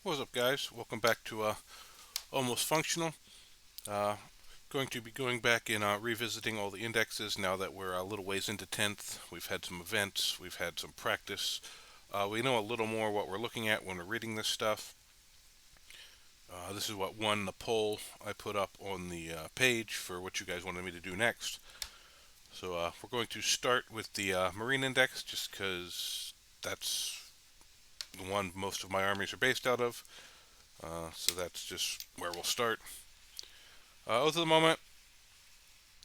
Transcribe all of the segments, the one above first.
What's up, guys? Welcome back to Almost Functional. Uh, Going to be going back and revisiting all the indexes now that we're a little ways into 10th. We've had some events, we've had some practice. We know a little more what we're looking at when we're reading this stuff. This is what won the poll I put up on the page for what you guys wanted me to do next. So we're going to start with the Marine Index just because that's the one most of my armies are based out of. So that's just where we'll start. At the moment,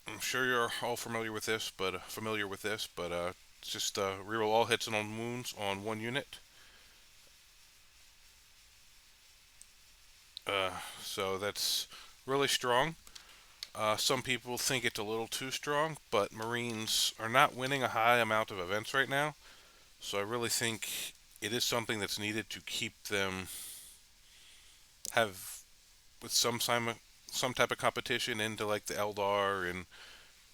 I'm sure you're all familiar with this, but it's just reroll all hits and all wounds on one unit. Uh, so that's really strong. Some people think it's a little too strong, but Marines are not winning a high amount of events right now, so I really think it is something that's needed to keep them have with some type of competition into like the Eldar and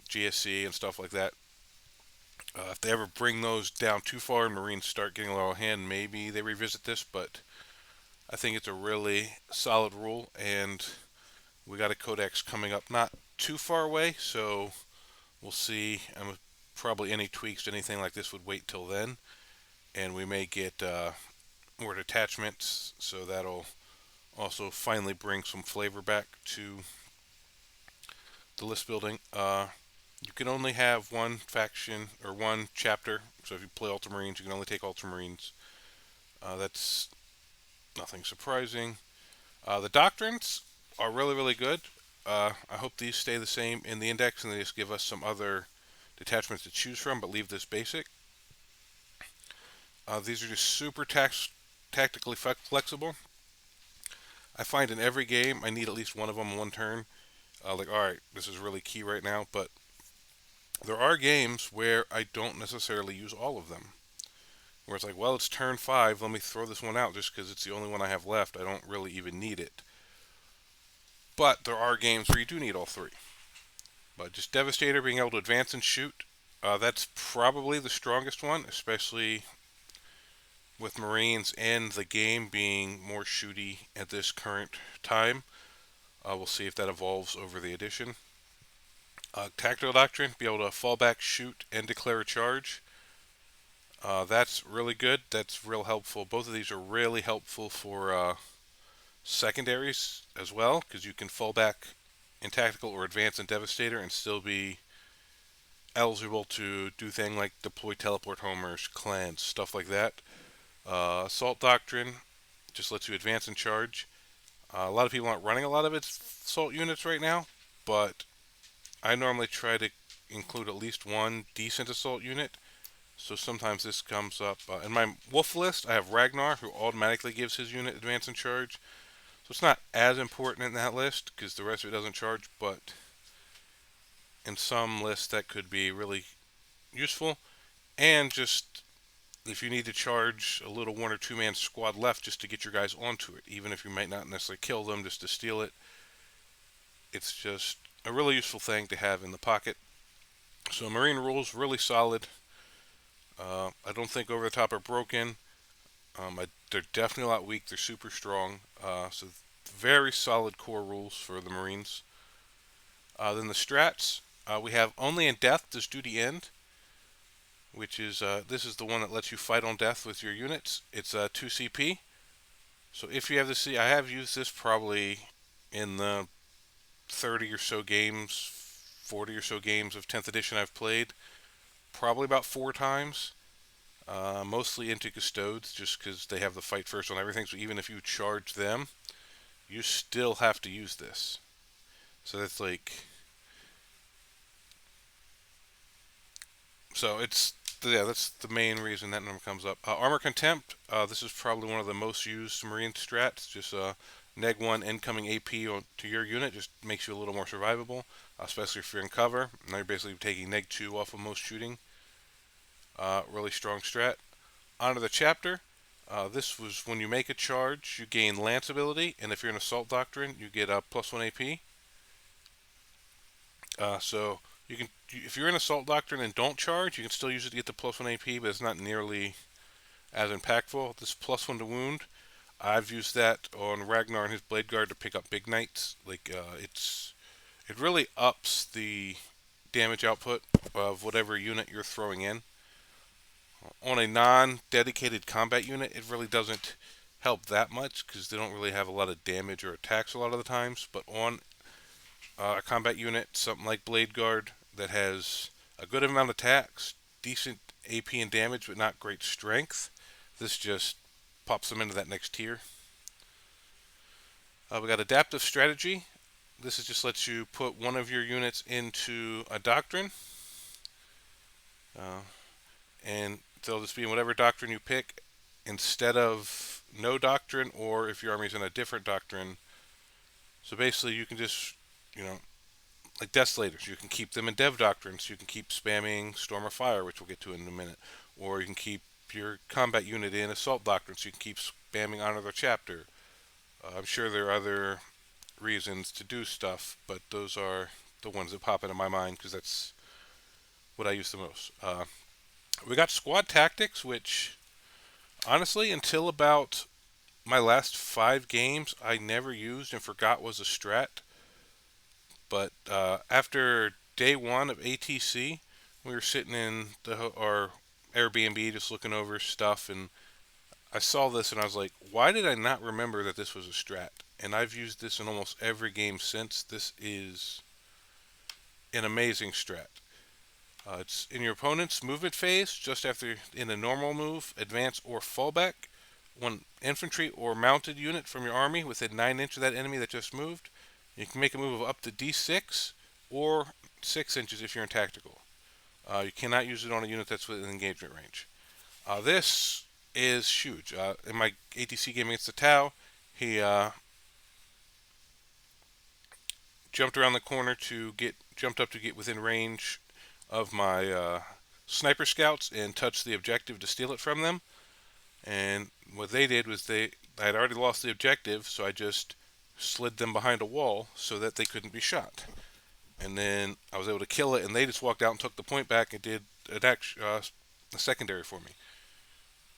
GSC and stuff like that. If they ever bring those down too far and Marines start getting a little hand, maybe they revisit this, but I think it's a really solid rule, and we got a codex coming up not too far away, so we'll see. Probably any tweaks to anything like this would wait till then, and we may get more detachments, so that'll also finally bring some flavor back to the list building. You can only have one faction or one chapter. So if you play Ultramarines, you can only take Ultramarines. That's nothing surprising. The doctrines are really, really good. I hope these stay the same in the index and they just give us some other detachments to choose from, but leave this basic. These are just super tactically flexible. I find in every game I need at least one of them in one turn. Alright, this is really key right now, but there are games where I don't necessarily use all of them. Where it's like, well, it's turn 5, let me throw this one out just because it's the only one I have left. I don't really even need it. But there are games where you do need all three. But just Devastator being able to advance and shoot, that's probably the strongest one, especially with Marines and the game being more shooty at this current time. We'll see if that evolves over the edition. Tactical Doctrine, be able to fall back, shoot, and declare a charge. That's really good. That's real helpful. Both of these are really helpful for secondaries as well, because you can fall back in Tactical or advance in Devastator and still be eligible to do things like deploy teleport homers, cleanse, stuff like that. Assault Doctrine just lets you advance and charge. A lot of people aren't running a lot of its assault units right now, but I normally try to include at least one decent assault unit. So sometimes this comes up. In my wolf list, I have Ragnar, who automatically gives his unit advance and charge. So it's not as important in that list, because the rest of it doesn't charge, but in some lists that could be really useful. And just if you need to charge a little one or two man squad left just to get your guys onto it, even if you might not necessarily kill them, just to steal it. It's just a really useful thing to have in the pocket. So Marine rules, really solid. I don't think over the top are broken. They're definitely a lot weak. They're super strong. So very solid core rules for the Marines. Then the strats. We have only in death does duty end, which is this is the one that lets you fight on death with your units. It's 2 CP. So if you have the I have used this probably in the 30 or so games, 40 or so games of 10th edition I've played. Probably about 4 times. Mostly into Custodes, just because they have the fight first on everything. So even if you charge them, you still have to use this. So that's like, so it's yeah, that's the main reason that number comes up. Armor Contempt. This is probably one of the most used Marine strats. Just neg 1 incoming AP to your unit just makes you a little more survivable, especially if you're in cover. Now you're basically taking neg 2 off of most shooting. Really strong strat. Onto the chapter. This was when you make a charge, you gain Lance ability, and if you're in Assault Doctrine, you get a +1 AP. So you can, if you're in Assault Doctrine and don't charge, you can still use it to get the +1 AP, but it's not nearly as impactful. This +1 to wound. I've used that on Ragnar and his Blade Guard to pick up big knights. It really ups the damage output of whatever unit you're throwing in. On a non-dedicated combat unit, it really doesn't help that much because they don't really have a lot of damage or attacks a lot of the times. But on a combat unit, something like Blade Guard that has a good amount of attacks, decent AP and damage, but not great strength, this just pops them into that next tier. We got Adaptive Strategy. This is just lets you put one of your units into a doctrine, uh, and they'll just be in whatever doctrine you pick instead of no doctrine, or if your army's in a different doctrine. So basically, you can just, you know, like Desolators, you can keep them in Dev doctrines. You can keep spamming Storm of Fire, which we'll get to in a minute, or you can keep your combat unit in Assault doctrines. So you can keep spamming Honor the Chapter. I'm sure there are other reasons to do stuff, but those are the ones that pop into my mind because that's what I use the most. We got Squad Tactics, which honestly, until about my last 5 games, I never used and forgot was a strat. But after day one of ATC, we were sitting in our Airbnb just looking over stuff, and I saw this and I was like, why did I not remember that this was a strat? And I've used this in almost every game since. This is an amazing strat. It's in your opponent's movement phase, just after in a normal move, advance, or fallback. One infantry or mounted unit from your army within 9 inches of that enemy that just moved. You can make a move of up to D6 or 6 inches if you're in tactical. You cannot use it on a unit that's within engagement range. This is huge. In my ATC game against the Tau, he jumped around the corner jumped up to get within range of my sniper scouts and touched the objective to steal it from them. And what they did was I had already lost the objective, so I just slid them behind a wall so that they couldn't be shot. And then I was able to kill it, and they just walked out and took the point back and did a secondary for me.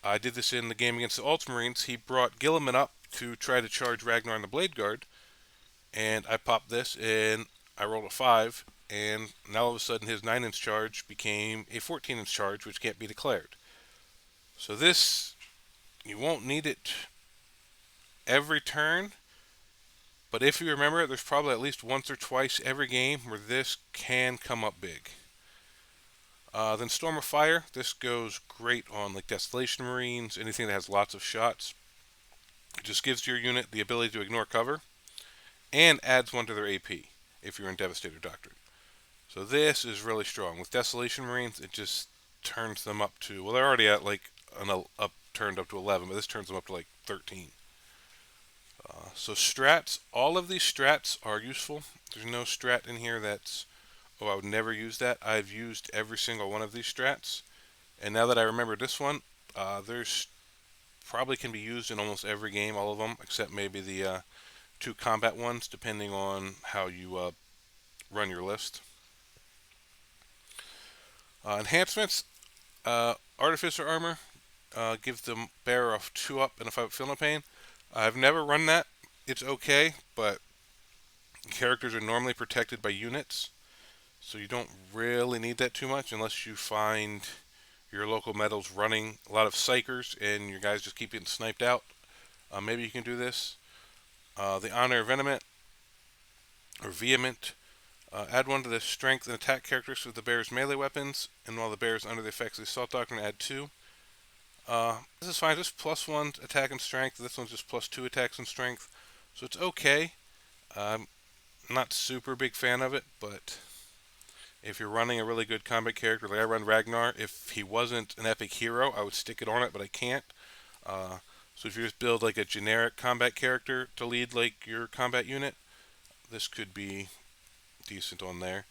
I did this in the game against the Ultramarines. He brought Gilliman up to try to charge Ragnar in the Blade Guard, and I popped this, and I rolled a 5, and now all of a sudden his 9-inch charge became a 14-inch charge, which can't be declared. So this, you won't need it every turn, but if you remember it, there's probably at least once or twice every game where this can come up big. Then Storm of Fire, this goes great on like Desolation Marines, anything that has lots of shots. It just gives your unit the ability to ignore cover, and adds 1 to their AP if you're in Devastator Doctrine. So this is really strong. With Desolation Marines, it just turns them up to, well, they're already at like turned up to 11, but this turns them up to like 13. So strats, all of these strats are useful. There's no strat in here that's, oh, I would never use that. I've used every single one of these strats. And now that I remember this one, there's probably can be used in almost every game, all of them, except maybe the 2 combat ones, depending on how you run your list. Enhancements, Artificer Armor gives the bearer a 2-up and a 5-up feel no pain. I've never run that. It's okay, but characters are normally protected by units, so you don't really need that too much unless you find your local metals running a lot of psychers and your guys just keep getting sniped out. Maybe you can do this. The Honor of Vehement, add 1 to the strength and attack characteristics of the bearer's melee weapons, and while the bearer is under the effects of the Assault Doctrine, add 2. This is fine, just +1 attack and strength. This one's just +2 attacks and strength, so it's okay. I'm not super big fan of it, but if you're running a really good combat character, like I run Ragnar, if he wasn't an epic hero, I would stick it on it, but I can't. So if you just build like a generic combat character to lead like your combat unit, this could be decent on there.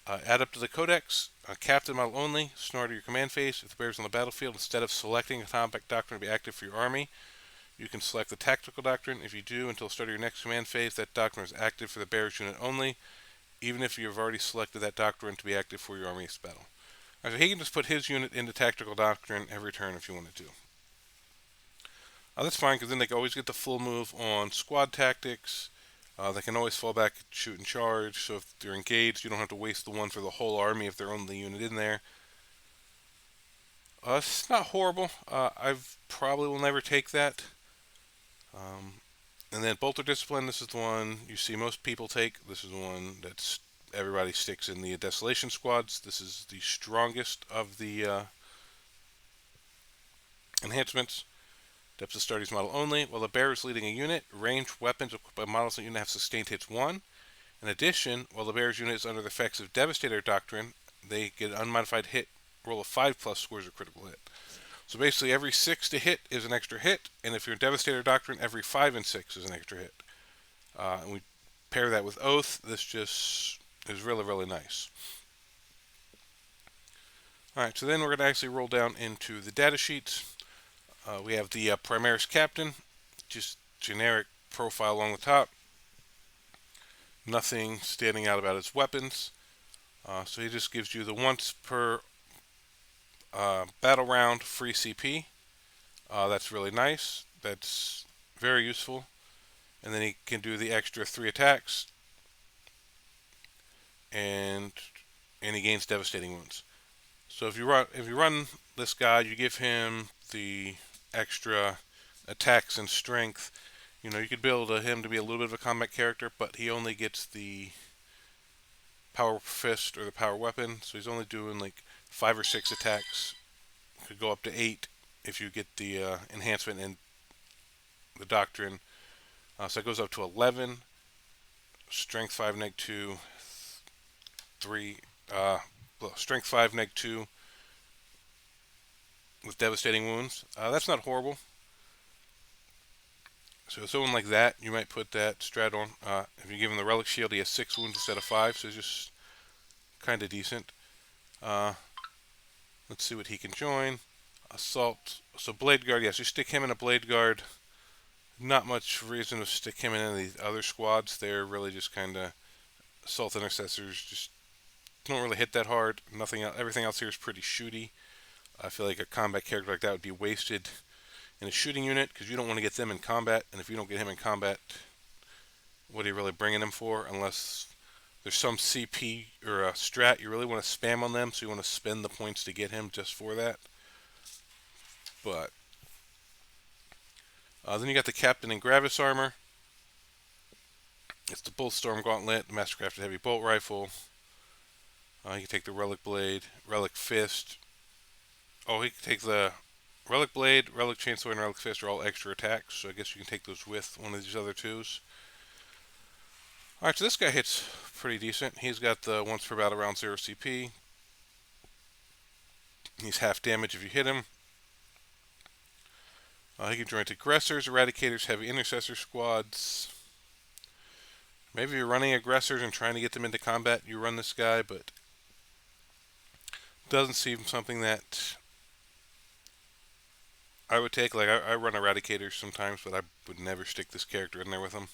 Add up to the Codex, Captain model only, snore to your command phase. If the bear's on the battlefield, instead of selecting a combat doctrine to be active for your army, you can select the tactical doctrine. If you do, until the start of your next command phase, that doctrine is active for the bear's unit only, even if you have already selected that doctrine to be active for your army's battle. So he can just put his unit into tactical doctrine every turn if you wanted to. That's fine because then they can always get the full move on squad tactics. They can always fall back, shoot, and charge. So if they're engaged, you don't have to waste the one for the whole army if they're only unit in there. It's not horrible. I've probably will never take that. Um, and then Bolter Discipline. This is the one you see most people take. This is the one that's everybody sticks in the Desolation squads. This is the strongest of the enhancements. Adeptus Astartes model only. While the bearer is leading a unit, ranged weapons equipped by models in the unit have sustained hits 1. In addition, while the bearer's unit is under the effects of Devastator Doctrine, they get an unmodified hit roll of 5 plus scores a critical hit. So basically, every 6 to hit is an extra hit, and if you're in Devastator Doctrine, every 5 and 6 is an extra hit. And we pair that with Oath. This just is really, really nice. Alright, so then we're going to actually roll down into the data sheets. We have the Primaris Captain, just generic profile along the top. Nothing standing out about his weapons. So he just gives you the once per battle round free CP. That's really nice. That's very useful. And then he can do the extra 3 attacks. And he gains devastating wounds. So if you run this guy, you give him the extra attacks and strength. You know, you could build him to be a little bit of a combat character, but he only gets the power fist or the power weapon, so he's only doing like 5 or 6 attacks. Could go up to 8 if you get the enhancement and the doctrine. So it goes up to 11. Strength 5, neg 2, 3. Strength 5, neg 2 with devastating wounds. That's not horrible. So someone like that, you might put that strat on. If you give him the relic shield, he has 6 wounds instead of 5, so just kind of decent. Let's see what he can join. Assault. So Blade Guard, yes, you stick him in a Blade Guard. Not much reason to stick him in any of the other squads. They're really just kind of Assault Intercessors. Just don't really hit that hard. Nothing else. Everything else here is pretty shooty. I feel like a combat character like that would be wasted in a shooting unit because you don't want to get them in combat. And if you don't get him in combat, what are you really bringing him for? Unless there's some CP or a strat you really want to spam on them, so you want to spend the points to get him just for that. But then you got the Captain in Gravis armor. It's the Bullstorm Gauntlet, the Mastercrafted Heavy Bolt Rifle. You can take the Relic Blade, Relic Fist. Oh, he can take the Relic Blade, Relic Chainsword, and Relic Fist are all extra attacks, so I guess you can take those with one of these other twos. Alright, so this guy hits pretty decent. He's got the once per battle round 0 CP. He's half damage if you hit him. He can join Aggressors, Eradicators, Heavy Intercessor squads. Maybe if you're running Aggressors and trying to get them into combat, you run this guy, but doesn't seem something that I would take. Like, I run Eradicators sometimes, but I would never stick this character in there with him.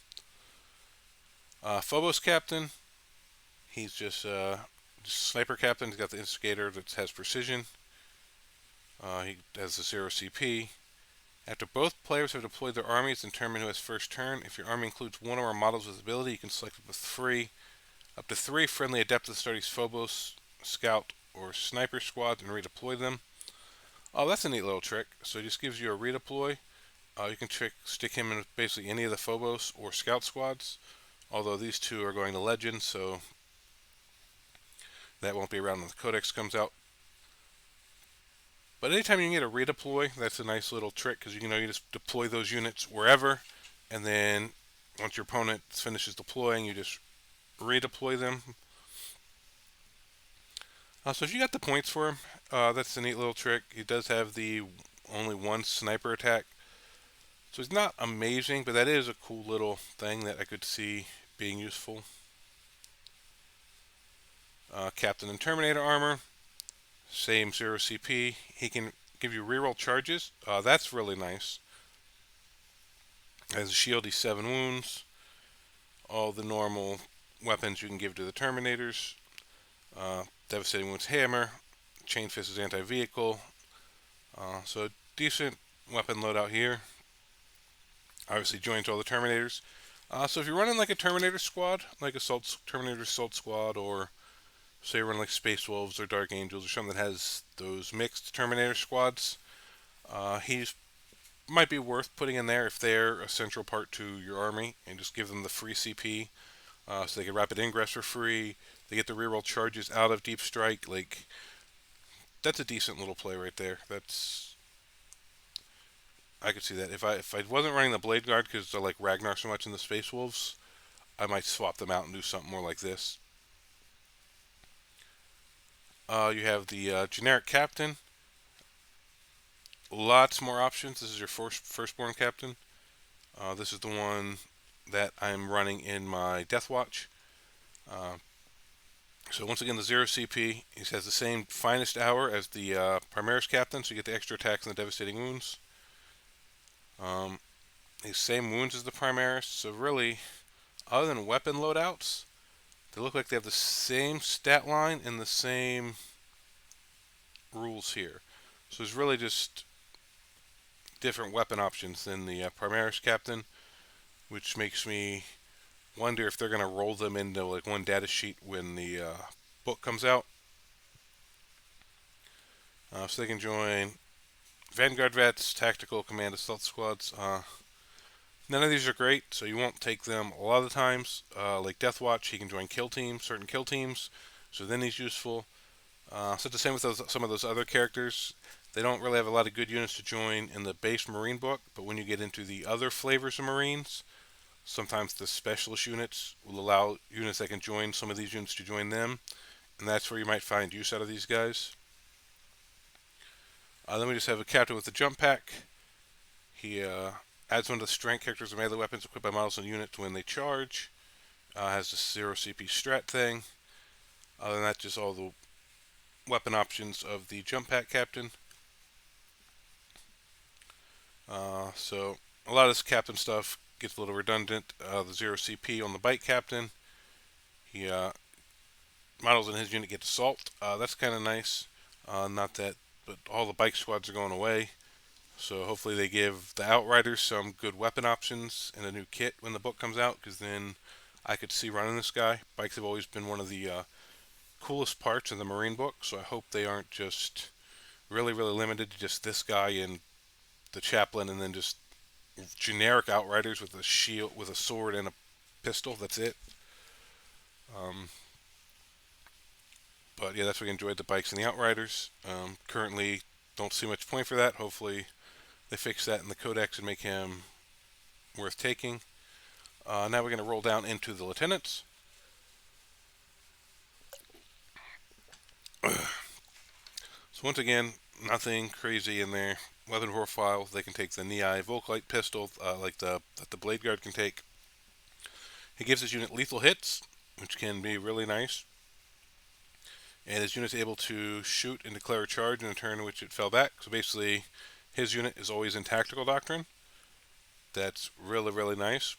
Phobos Captain. He's just Sniper Captain. He's got the Instigator that has precision. He has the 0 CP. After both players have deployed their armies, determine who has first turn. If your army includes one or more models with ability, you can select up to three friendly Adeptus Astartes Phobos, Scout, or Sniper squads and redeploy them. Oh, that's a neat little trick. So it just gives you a redeploy. You can stick him in basically any of the Phobos or Scout squads. Although these two are going to Legend, so that won't be around when the Codex comes out. But anytime you can get a redeploy, that's a nice little trick because you just deploy those units wherever, and then once your opponent finishes deploying, you just redeploy them. So if you got the points for him, that's a neat little trick. He does have the only one sniper attack, so it's not amazing, but that is a cool little thing that I could see being useful. Captain and Terminator armor. Same 0 CP. He can give you reroll charges. That's really nice. As a shield, he's 7 wounds. All the normal weapons you can give to the Terminators. Devastating Wounds Hammer. Chain Fist is anti-vehicle. So decent weapon loadout here. Obviously joins all the Terminators. So if you're running like a Terminator squad, like Terminator Assault Squad, or say you're running like Space Wolves or Dark Angels or something that has those mixed Terminator squads, he's might be worth putting in there if they're a central part to your army, and just give them the free CP, so they get rapid ingress for free. They get the reroll charges out of Deep Strike. Like, that's a decent little play right there. That's I could see that. If I wasn't running the Blade Guard because I like Ragnar so much in the Space Wolves, I might swap them out and do something more like this. You have the generic captain. Lots more options. This is your firstborn captain. This is the one that I'm running in my Death Watch. Uh, so once again, the 0 CP. He has the same finest hour as the Primaris captain, so you get the extra attacks and the devastating wounds. Um, His same wounds as the Primaris, so really, other than weapon loadouts, they look like they have the same stat line and the same rules here. So it's really just different weapon options than the Primaris captain, which makes me wonder if they're going to roll them into like one data sheet when the book comes out. So they can join Vanguard Vets, Tactical Command Assault Squads. None of these are great, so you won't take them a lot of the times. Like Death Watch, he can join kill teams, certain kill teams, so then he's useful. So it's the same with some of those other characters. They don't really have a lot of good units to join in the base Marine book, but when you get into the other flavors of Marines, sometimes the specialist units will allow units that can join some of these units to join them, and that's where you might find use out of these guys. Then we just have a captain with the jump pack. He adds one of the strength characters of melee weapons equipped by models and units when they charge. Has the 0 CP strat thing. Other than that, just all the weapon options of the jump pack captain. So a lot of this captain stuff gets a little redundant. The 0 CP on the bike captain. He models in his unit get assault. That's kind of nice. Not that, but all the bike squads are going away. So hopefully they give the Outriders some good weapon options and a new kit when the book comes out, because then I could see running this guy. Bikes have always been one of the coolest parts of the Marine book, so I hope they aren't just really limited to just this guy and the chaplain, and then just generic Outriders with a shield, with a sword and a pistol. That's it. Um, but yeah, that's what I enjoyed, the bikes and the Outriders. Currently, don't see much point for that. Hopefully, they fix that in the codex and make him worth taking. Now we're going to roll down into the lieutenants. So once again, nothing crazy in there. Weapon profile, they can take the Nei Volkite pistol, like that the Blade Guard can take. He gives his unit lethal hits, which can be really nice. And his unit's able to shoot and declare a charge in a turn in which it fell back. So basically, his unit is always in tactical doctrine. That's really nice.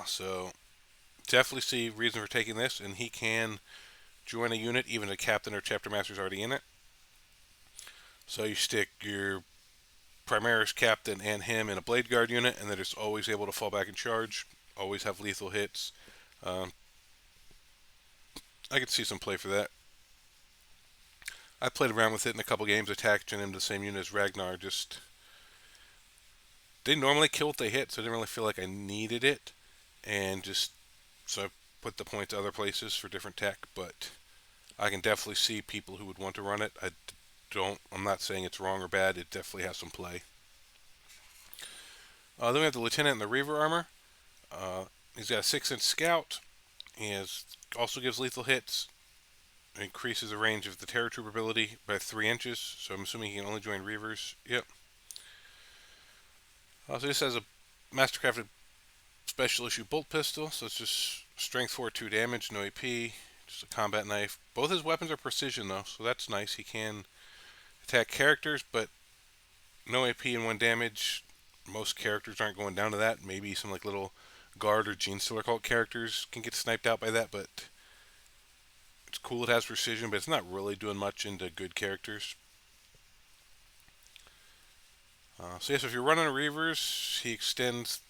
So definitely see reason for taking this, and he can join a unit even if a captain or chapter master is already in it. So you stick your Primaris captain and him in a Blade Guard unit, and they're just always able to fall back and charge, always have lethal hits. I could see some play for that. I played around with it in a couple games, attacked him the same unit as Ragnar. Just they normally kill what they hit, so I didn't really feel like I needed it, and just so I put the points other places for different tech. But I can definitely see people who would want to run it. I'm not saying it's wrong or bad. It definitely has some play. Then we have the lieutenant in the Reaver armor. He's got a 6-inch scout. He also gives lethal hits. Increases the range of the Terror Trooper ability by 3 inches. So I'm assuming he can only join Reavers. Yep. So this has a mastercrafted special issue bolt pistol. So it's just strength 4, 2 damage, no AP. Just a combat knife. Both his weapons are precision though, so that's nice. He can attack characters, but no AP and 1 damage. Most characters aren't going down to that. Maybe some like little guard or Genestealer cult characters can get sniped out by that, but it's cool it has precision, but it's not really doing much into good characters. So yes, if you're running Reavers, he extends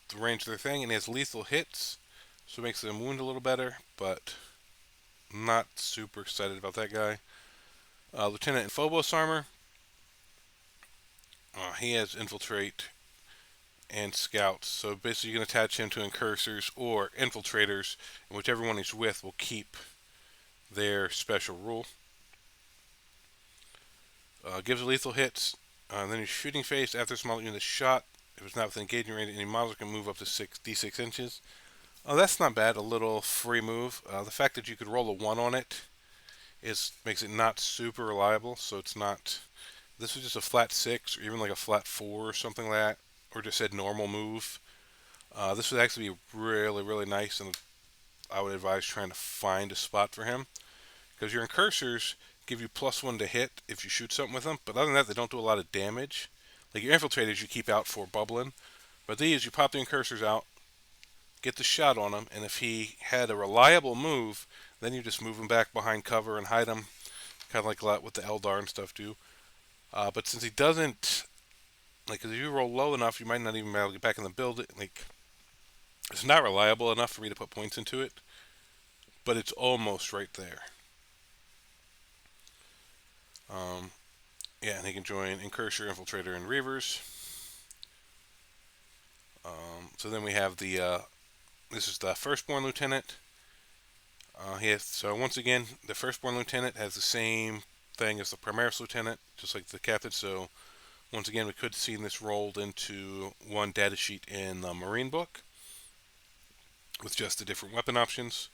the range of their thing, and he has lethal hits, so it makes them wound a little better, but not super excited about that guy. Lieutenant in Phobos armor, he has infiltrate and scouts, so basically you can attach him to incursors or infiltrators, and whichever one he's with will keep their special rule. Gives lethal hits, then his shooting phase after a small unit is shot. If it's not within engaging range, any models can move up to d6 inches. Oh, that's not bad. A little free move. The fact that you could roll a 1 on it makes it not super reliable. So it's not. This was just a flat 6 or even like a flat 4 or something like that, or just said normal move. This would actually be really, really nice, and I would advise trying to find a spot for him, because your incursors give you +1 to hit if you shoot something with them, but other than that, they don't do a lot of damage. Like your infiltrators, you keep out for bubbling, but these, you pop the incursors out, get the shot on him, and if he had a reliable move, then you just move him back behind cover and hide him, kind of like a lot what the Eldar and stuff do. But since he doesn't, like, if you roll low enough, you might not even be able to get back in the build. Like, it's not reliable enough for me to put points into it, but it's almost right there. Yeah, and he can join Incursor, Infiltrator, and Reavers. So then we have this is the Firstborn Lieutenant. So once again, the Firstborn Lieutenant has the same thing as the Primaris Lieutenant, just like the Captain. So once again, we could see this rolled into one data sheet in the Marine book with just the different weapon options.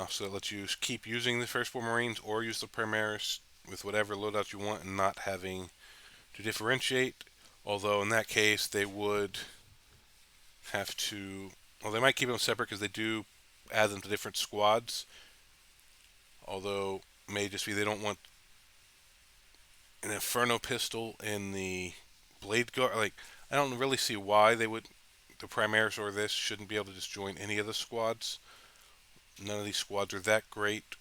So it lets you keep using the Firstborn Marines or use the Primaris with whatever loadout you want and not having to differentiate. Although in that case, they would have to. Well, they might keep them separate because they do add them to different squads. Although it may just be they don't want an Inferno pistol in the Blade Guard. Like, I don't really see why they would. The Primaris or this shouldn't be able to just join any of the squads. None of these squads are that great,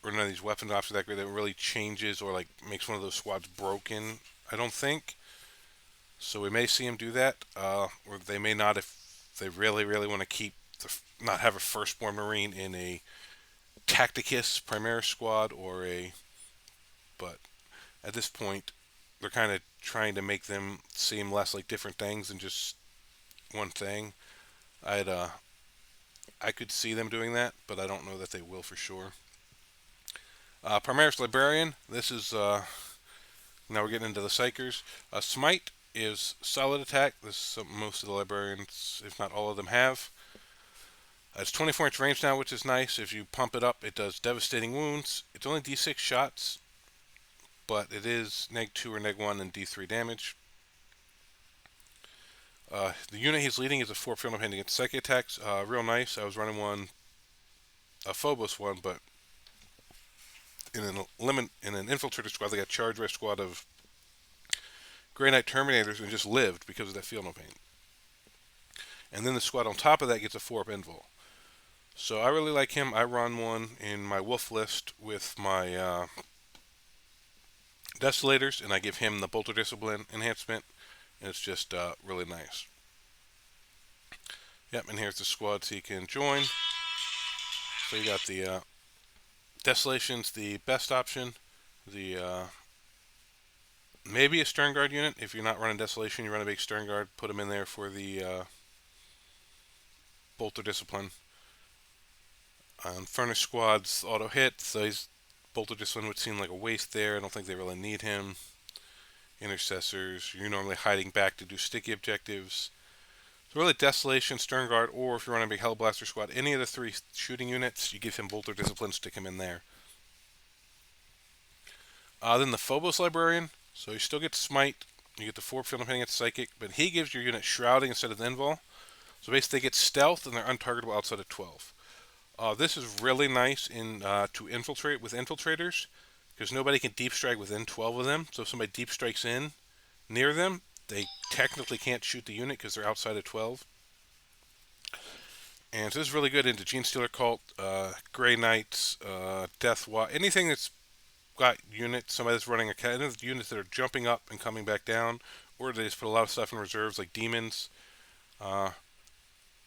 or none of these weapon options are that great that it really changes or like makes one of those squads broken. I don't think. So we may see him do that, or they may not if they really, really want to not have a Firstborn Marine in a Tacticus Primaris squad but at this point, they're kind of trying to make them seem less like different things than just one thing. I could see them doing that, but I don't know that they will for sure. Primaris Librarian. This is now we're getting into the Psychers. Smite is solid attack. This is something most of the librarians, if not all of them, have. It's 24-inch range now, which is nice. If you pump it up, it does devastating wounds. It's only d6 shots, but it is -2 or -1 and d3 damage. The unit he's leading is a 4 field of hand against psychic attacks. Real nice. I was running a Phobos one, but in an infiltrator squad, they got charged by a squad of Grey Knight Terminators and just lived because of that field no pain. And then the squad on top of that gets a 4-up invul. So I really like him. I run one in my wolf list with my Desolators, and I give him the Bolter Discipline enhancement, and it's just really nice. Yep, and here's the squads he can join. So you got the Desolation's the best option. Maybe a Stern Guard unit. If you're not running Desolation, you run a big Stern Guard. Put him in there for the Bolter Discipline. Furnace Squad's auto hit, so Bolter Discipline would seem like a waste there. I don't think they really need him. Intercessors, you're normally hiding back to do sticky objectives. So really Desolation, Stern Guard, or if you're running a big Hellblaster Squad, any of the 3 shooting units, you give him Bolter Discipline, stick him in there. Then the Phobos Librarian, so you still get Smite, you get the 4 field depending on Psychic, but he gives your unit Shrouding instead of the Invul. So basically they get Stealth and they're untargetable outside of 12. This is really nice to infiltrate with infiltrators, because nobody can deep strike within 12 of them. So if somebody deep strikes in near them, they technically can't shoot the unit because they're outside of 12. And so this is really good into Gene Stealer Cult, Grey Knights, Death Watch, anything that's got units, somebody that's running units that are jumping up and coming back down, or they just put a lot of stuff in reserves like demons. Uh,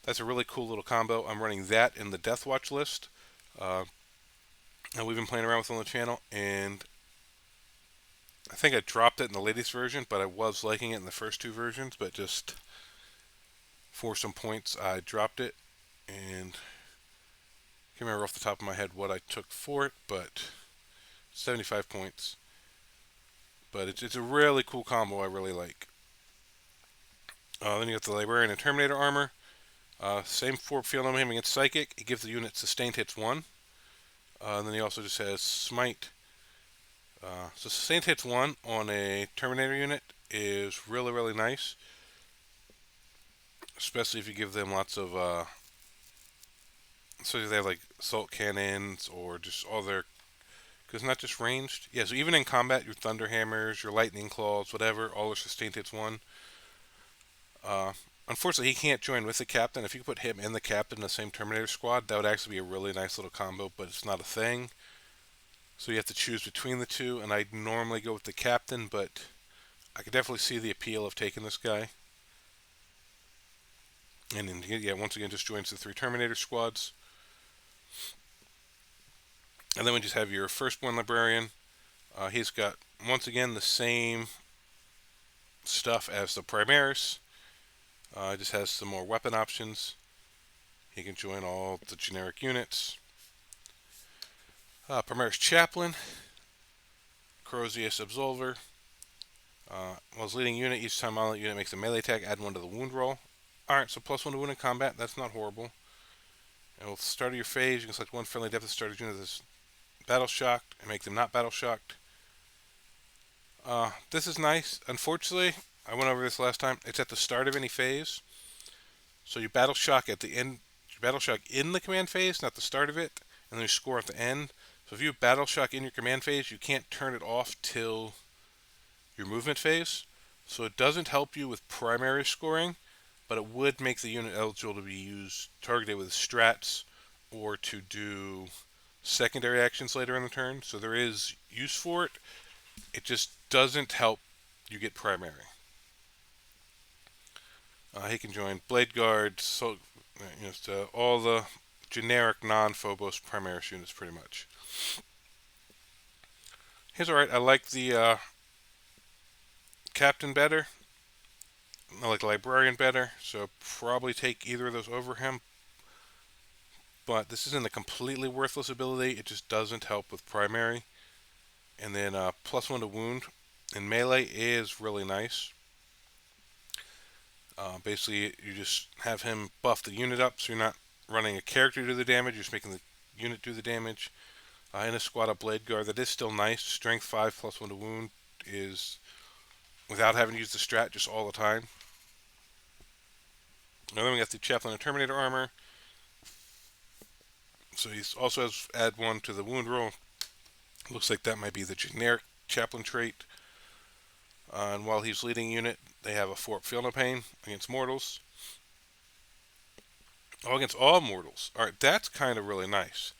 that's a really cool little combo. I'm running that in the Death Watch list. Uh, and we've been playing around with it on the channel, and I think I dropped it in the latest version, but I was liking it in the first two versions, but just for some points I dropped it, and I can't remember off the top of my head what I took for it, but 75 points. But it's a really cool combo I really like. Then you got the Librarian and Terminator armor. Same for field on him against Psychic. It gives the unit sustained hits 1. And then he also just has Smite. So sustained hits 1 on a Terminator unit is really, really nice. Especially if you give them lots of, so they have like assault cannons or just all their, because not just ranged. Yeah, so even in combat, your Thunder Hammers, your Lightning Claws, whatever, all are sustained hits 1. Uh, Unfortunately, he can't join with the captain. If you could put him and the captain in the same Terminator squad, that would actually be a really nice little combo, but it's not a thing. So you have to choose between the two, and I'd normally go with the captain, but I could definitely see the appeal of taking this guy. And then, yeah, once again, just joins the 3 Terminator squads. And then we just have your firstborn librarian. He's got, once again, the same stuff as the Primaris. Just has some more weapon options. He can join all the generic units. Primaris Chaplain. Crozius Absolver. While his leading unit, each time on that unit makes a melee attack, add 1 to the wound roll. Alright, so +1 to wound in combat. That's not horrible. And with the start of your phase, you can select 1 friendly Adeptus Astartes unit that's battle shocked and make them not battle shocked. This is nice. Unfortunately, I went over this last time. It's at the start of any phase. So you battle shock at the end. You battle shock in the command phase, not the start of it, and then you score at the end. So if you battle shock in your command phase, you can't turn it off till your movement phase. So it doesn't help you with primary scoring, but it would make the unit eligible to be used targeted with strats or to do secondary actions later in the turn. So there is use for it. It just doesn't help you get primary. He can join Blade Guard, so all the generic non-Phobos Primaris units pretty much. He's alright. I like the Captain better. I like the Librarian better, so probably take either of those over him. But this isn't a completely worthless ability. It just doesn't help with primary. And then +1 to wound in melee is really nice. Basically, you just have him buff the unit up, so you're not running a character to do the damage, you're just making the unit do the damage. In a squad of Blade Guard, that is still nice. Strength 5 +1 to wound is without having to use the strat, just all the time. And then we got the Chaplain and Terminator armor. So he also has add 1 to the wound roll. Looks like that might be the generic Chaplain trait. And while he's leading unit, they have a 4 Feel No Pain against mortals. Oh, against all mortals. Alright, that's kind of really nice.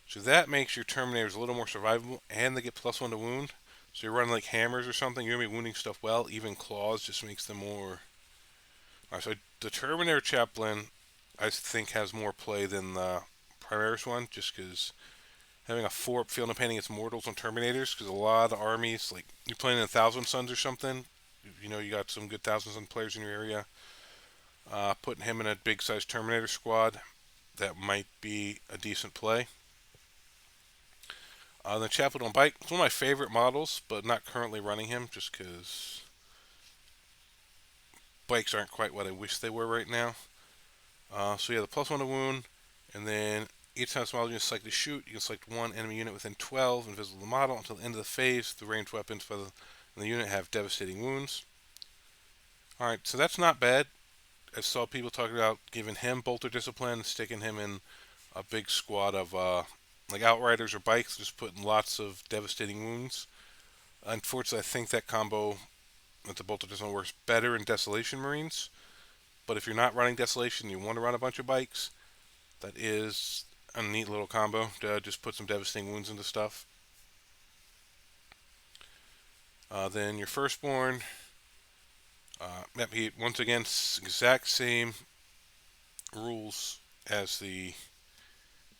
So that makes your Terminators a little more survivable, and they get +1 to wound. So you're running like hammers or something, you're going to be wounding stuff well. Even claws just makes them more... Alright, so the Terminator Chaplain, I think, has more play than the Primaris one, just because having a 4 Feel No Pain against mortals on Terminators, because a lot of armies, like, you're playing in 1,000 Suns or something, you know you got some good 1,000 Sun players in your area, putting him in a big-sized Terminator squad, that might be a decent play. The Chaplain on Bike, it's one of my favorite models, but not currently running him, just because bikes aren't quite what I wish they were right now. So yeah, the +1 to wound, and then each time this model unit is selected to shoot, you can select 1 enemy unit within 12 invisible to the model until the end of the phase. The ranged weapons for the unit have devastating wounds. Alright, so that's not bad. I saw people talking about giving him Bolter Discipline, sticking him in a big squad of like Outriders or Bikes, just putting lots of devastating wounds. Unfortunately, I think that combo with the Bolter Discipline works better in Desolation Marines. But if you're not running Desolation, you want to run a bunch of Bikes, that is a neat little combo to just put some devastating wounds into stuff. Then your Firstborn, Yep, he once again exact same rules as the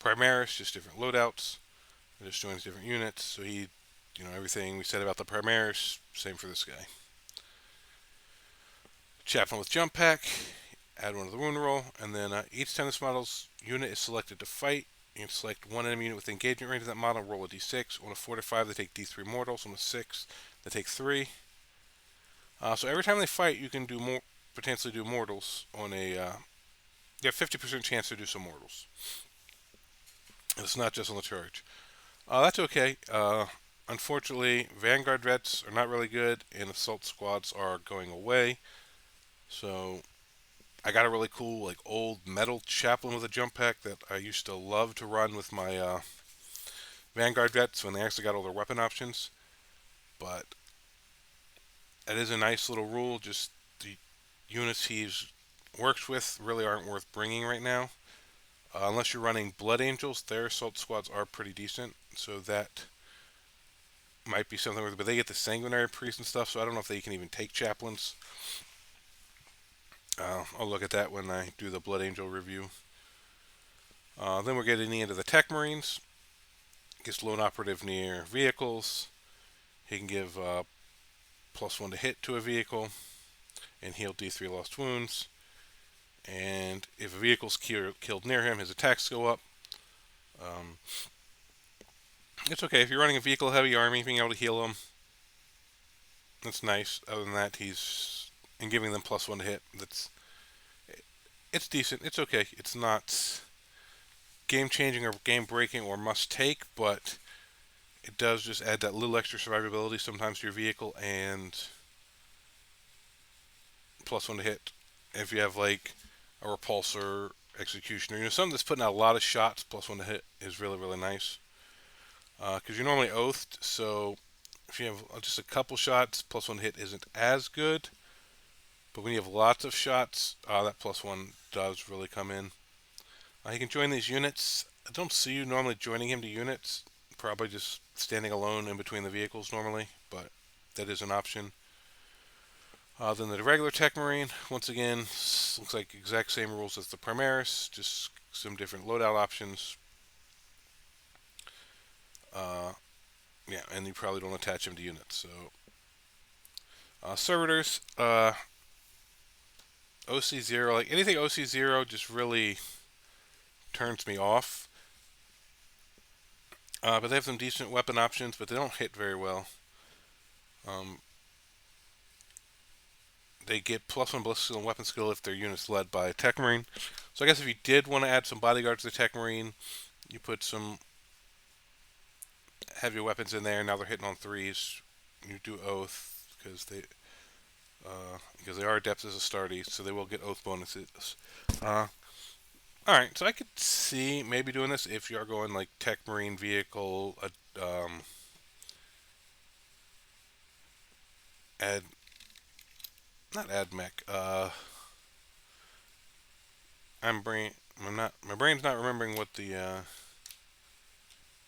Primaris, just different loadouts. It just joins different units. So he, everything we said about the Primaris, same for this guy. Chaplain with jump pack, add one to the wound roll, and then each time this model's unit is selected to fight, you can select one enemy unit with engagement range of that model, roll a d6. On a 4 to 5, they take d3 mortals. On a 6, they take 3. So every time they fight, you can do more, potentially do mortals on a. You have 50% chance to do some mortals. It's not just on the charge. That's okay. Unfortunately, Vanguard vets are not really good, and assault squads are going away. So I got a really cool, like, old metal chaplain with a jump pack that I used to love to run with my Vanguard vets when they actually got all their weapon options. But that is a nice little rule. Just the units he's works with really aren't worth bringing right now. Unless you're running Blood Angels, their assault squads are pretty decent. So that might be something but they get the Sanguinary Priest and stuff, so I don't know if they can even take chaplains. I'll look at that when I do the Blood Angel review. Then we're getting into the Tech Marines. Gets lone operative near vehicles. He can give +1 to hit to a vehicle and heal D3 lost wounds. And if a vehicle's killed near him, his attacks go up. It's okay if you're running a vehicle heavy army, being able to heal them. That's nice. Other than that, and giving them +1 to hit. It's decent. It's okay. It's not game changing or game breaking or must take, but it does just add that little extra survivability sometimes to your vehicle and +1 to hit. If you have like a repulsor, executioner, something that's putting out a lot of shots, +1 to hit is really, really nice. Because you're normally oathed, so if you have just a couple shots, +1 to hit isn't as good. But when you have lots of shots, that +1 does really come in. He can join these units. I don't see you normally joining him to units. Probably just standing alone in between the vehicles normally, but that is an option. Then the regular Tech Marine, once again, looks like exact same rules as the Primaris, just some different loadout options. Yeah, and you probably don't attach him to units. So, servitors, OC0, like anything OC0 just really turns me off. But they have some decent weapon options, but they don't hit very well. They get +1 ballistic skill and weapon skill if their unit's led by a Tech Marine. So I guess if you did want to add some bodyguards to the Tech Marine, you put some heavy weapons in there. Now they're hitting on 3s. You do Oath because they are Adeptus Astartes, so they will get Oath bonuses. Alright, so I could see maybe doing this if you are going like Tech Marine vehicle, not AdMech, my brain's not remembering what the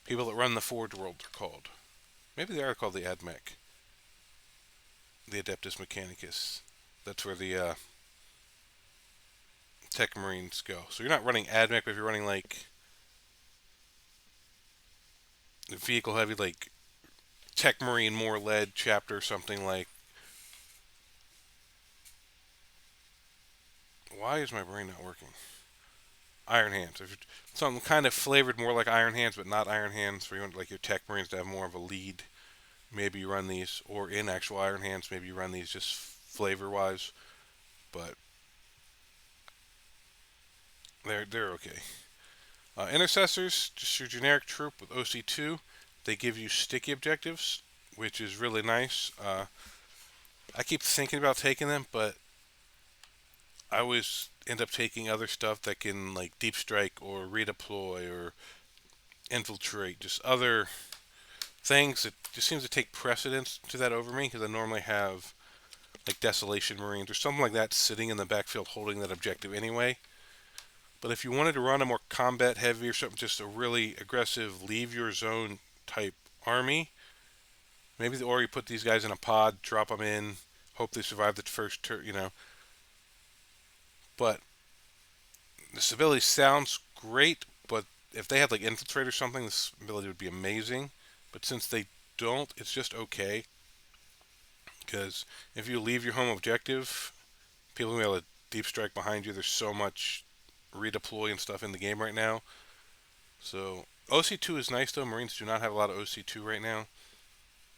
people that run the Forge World are called. Maybe they are called the AdMech. The Adeptus Mechanicus. That's where the Tech Marines go. So you're not running AdMech, but if you're running like vehicle heavy, like Tech Marine more led chapter or something like. Why is my brain not working? Iron Hands. Something kind of flavored more like Iron Hands, but not Iron Hands, where you want like your Tech Marines to have more of a lead. Maybe you run these, or in actual Iron Hands, maybe you run these just flavor-wise, but they're okay. Intercessors, just your generic troop with OC2. They give you sticky objectives, which is really nice. I keep thinking about taking them, but I always end up taking other stuff that can like deep strike or redeploy or infiltrate, just other things that just seems to take precedence to that over me because I normally have like Desolation Marines or something like that sitting in the backfield holding that objective anyway. But if you wanted to run a more combat heavy or something, just a really aggressive leave your zone type army, or you put these guys in a pod, drop them in, Hope they survive the first turn, But this ability sounds great, but if they had like infiltrate or something, this ability would be amazing. But since they don't, it's just okay. Because if you leave your home objective, people will be able to deep strike behind you. There's so much redeploy and stuff in the game right now. So OC2 is nice though. Marines do not have a lot of OC2 right now.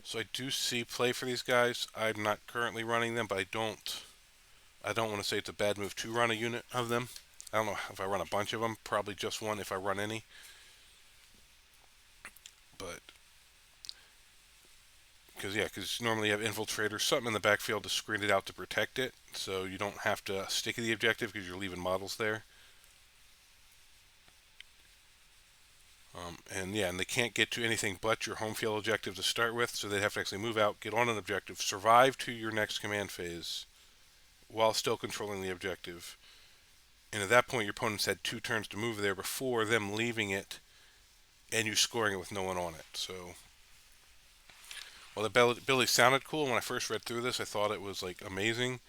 So I do see play for these guys. I'm not currently running them, but I don't want to say it's a bad move to run a unit of them. I don't know if I run a bunch of them. Probably just one if I run any. But because normally you have infiltrators, something in the backfield to screen it out to protect it, so you don't have to stick to the objective because you're leaving models there. And they can't get to anything but your home field objective to start with, so they have to actually move out, get on an objective, survive to your next command phase, while still controlling the objective. And at that point, your opponents had 2 turns to move there before them leaving it, and you scoring it with no one on it. So, while the ability sounded cool when I first read through this, I thought it was like amazing.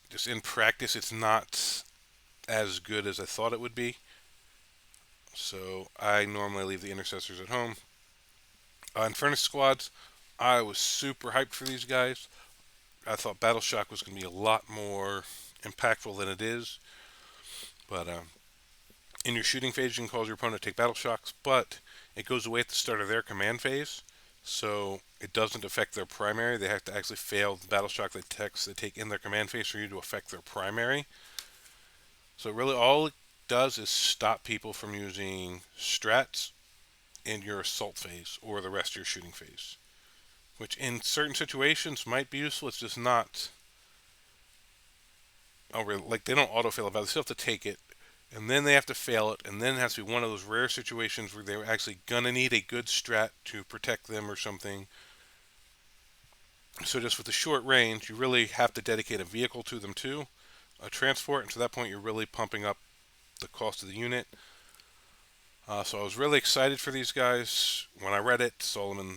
Just in practice, it's not as good as I thought it would be. So I normally leave the intercessors at home. In Furnace Squads, I was super hyped for these guys. I thought Battle Shock was going to be a lot more impactful than it is. But in your shooting phase, you can cause your opponent to take Battle Shocks, but it goes away at the start of their command phase. So it doesn't affect their primary. They have to actually fail the Battle Shock they take in their command phase for you to affect their primary. So really all it does is stop people from using strats in your assault phase or the rest of your shooting phase, which in certain situations might be useful. It's just not. Like they don't auto fail about it. They still have to take it, and then they have to fail it, and then it has to be one of those rare situations where they're actually gonna need a good strat to protect them or something. So just with the short range, you really have to dedicate a vehicle to them too, a transport, and to that point you're really pumping up the cost of the unit. So I was really excited for these guys when I read it, saw them in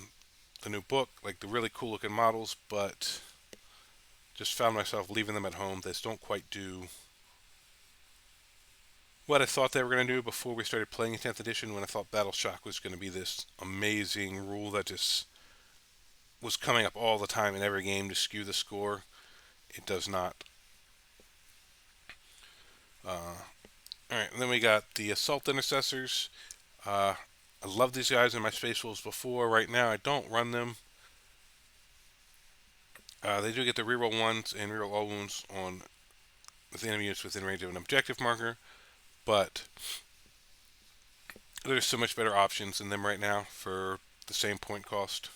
the new book, like the really cool looking models, but just found myself leaving them at home. They just don't quite do what I thought they were going to do before we started playing in 10th edition, when I thought Battle Shock was going to be this amazing rule that just was coming up all the time in every game to skew the score. It does not. Alright, and then we got the Assault Intercessors. I love these guys in my Space Wolves before. Right now I don't run them. They do get the reroll 1s and reroll all wounds on with enemy units within range of an objective marker, but there's so much better options in them right now for the same point cost.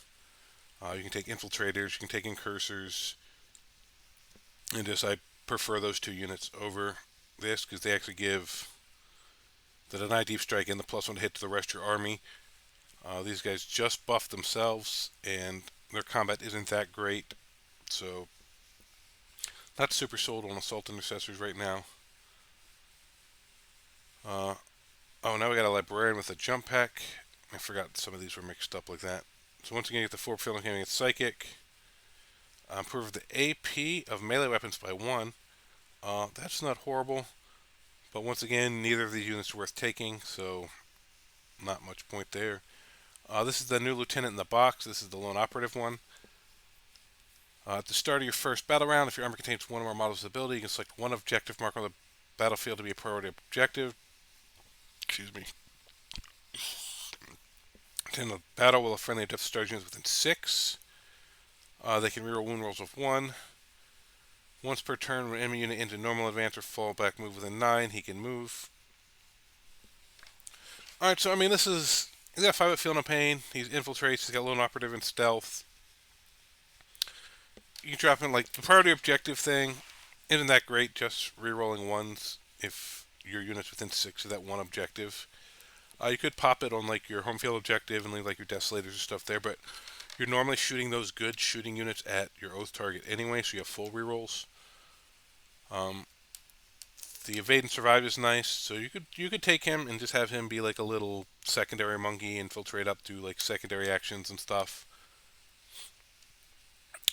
You can take infiltrators, you can take incursors, and I prefer those 2 units over this because they actually give the deny deep strike and the +1 hit to the rest of your army. These guys just buffed themselves, and their combat isn't that great, so not super sold on Assault Intercessors right now. Now we got a Librarian with a jump pack. I forgot some of these were mixed up like that. So once again, you get the 4 field and get Psychic. Improve the AP of melee weapons by 1. That's not horrible, but once again, neither of these units are worth taking, so not much point there. This is the new Lieutenant in the box. This is the lone operative one. At the start of your first battle round, if your army contains one or more models of ability, you can select one objective marker on the battlefield to be a priority objective. Excuse me. In the battle, will a friendly Adeptus Astartes units within 6. They can reroll wound rolls of 1. Once per turn, when an enemy unit into normal advance or fallback move within 9, he can move. Alright, so I mean, he's got 5 at Feel No Pain. He infiltrates, he's got lone operative and stealth. You can drop in, like, the priority objective thing isn't that great, just rerolling 1s if your unit's within 6 of that one objective. You could pop it on like your home field objective and leave like your Desolators and stuff there, but you're normally shooting those good shooting units at your Oath target anyway, so you have full rerolls. The Evade and Survive is nice, so you could take him and just have him be like a little secondary monkey, infiltrate up, do like secondary actions and stuff.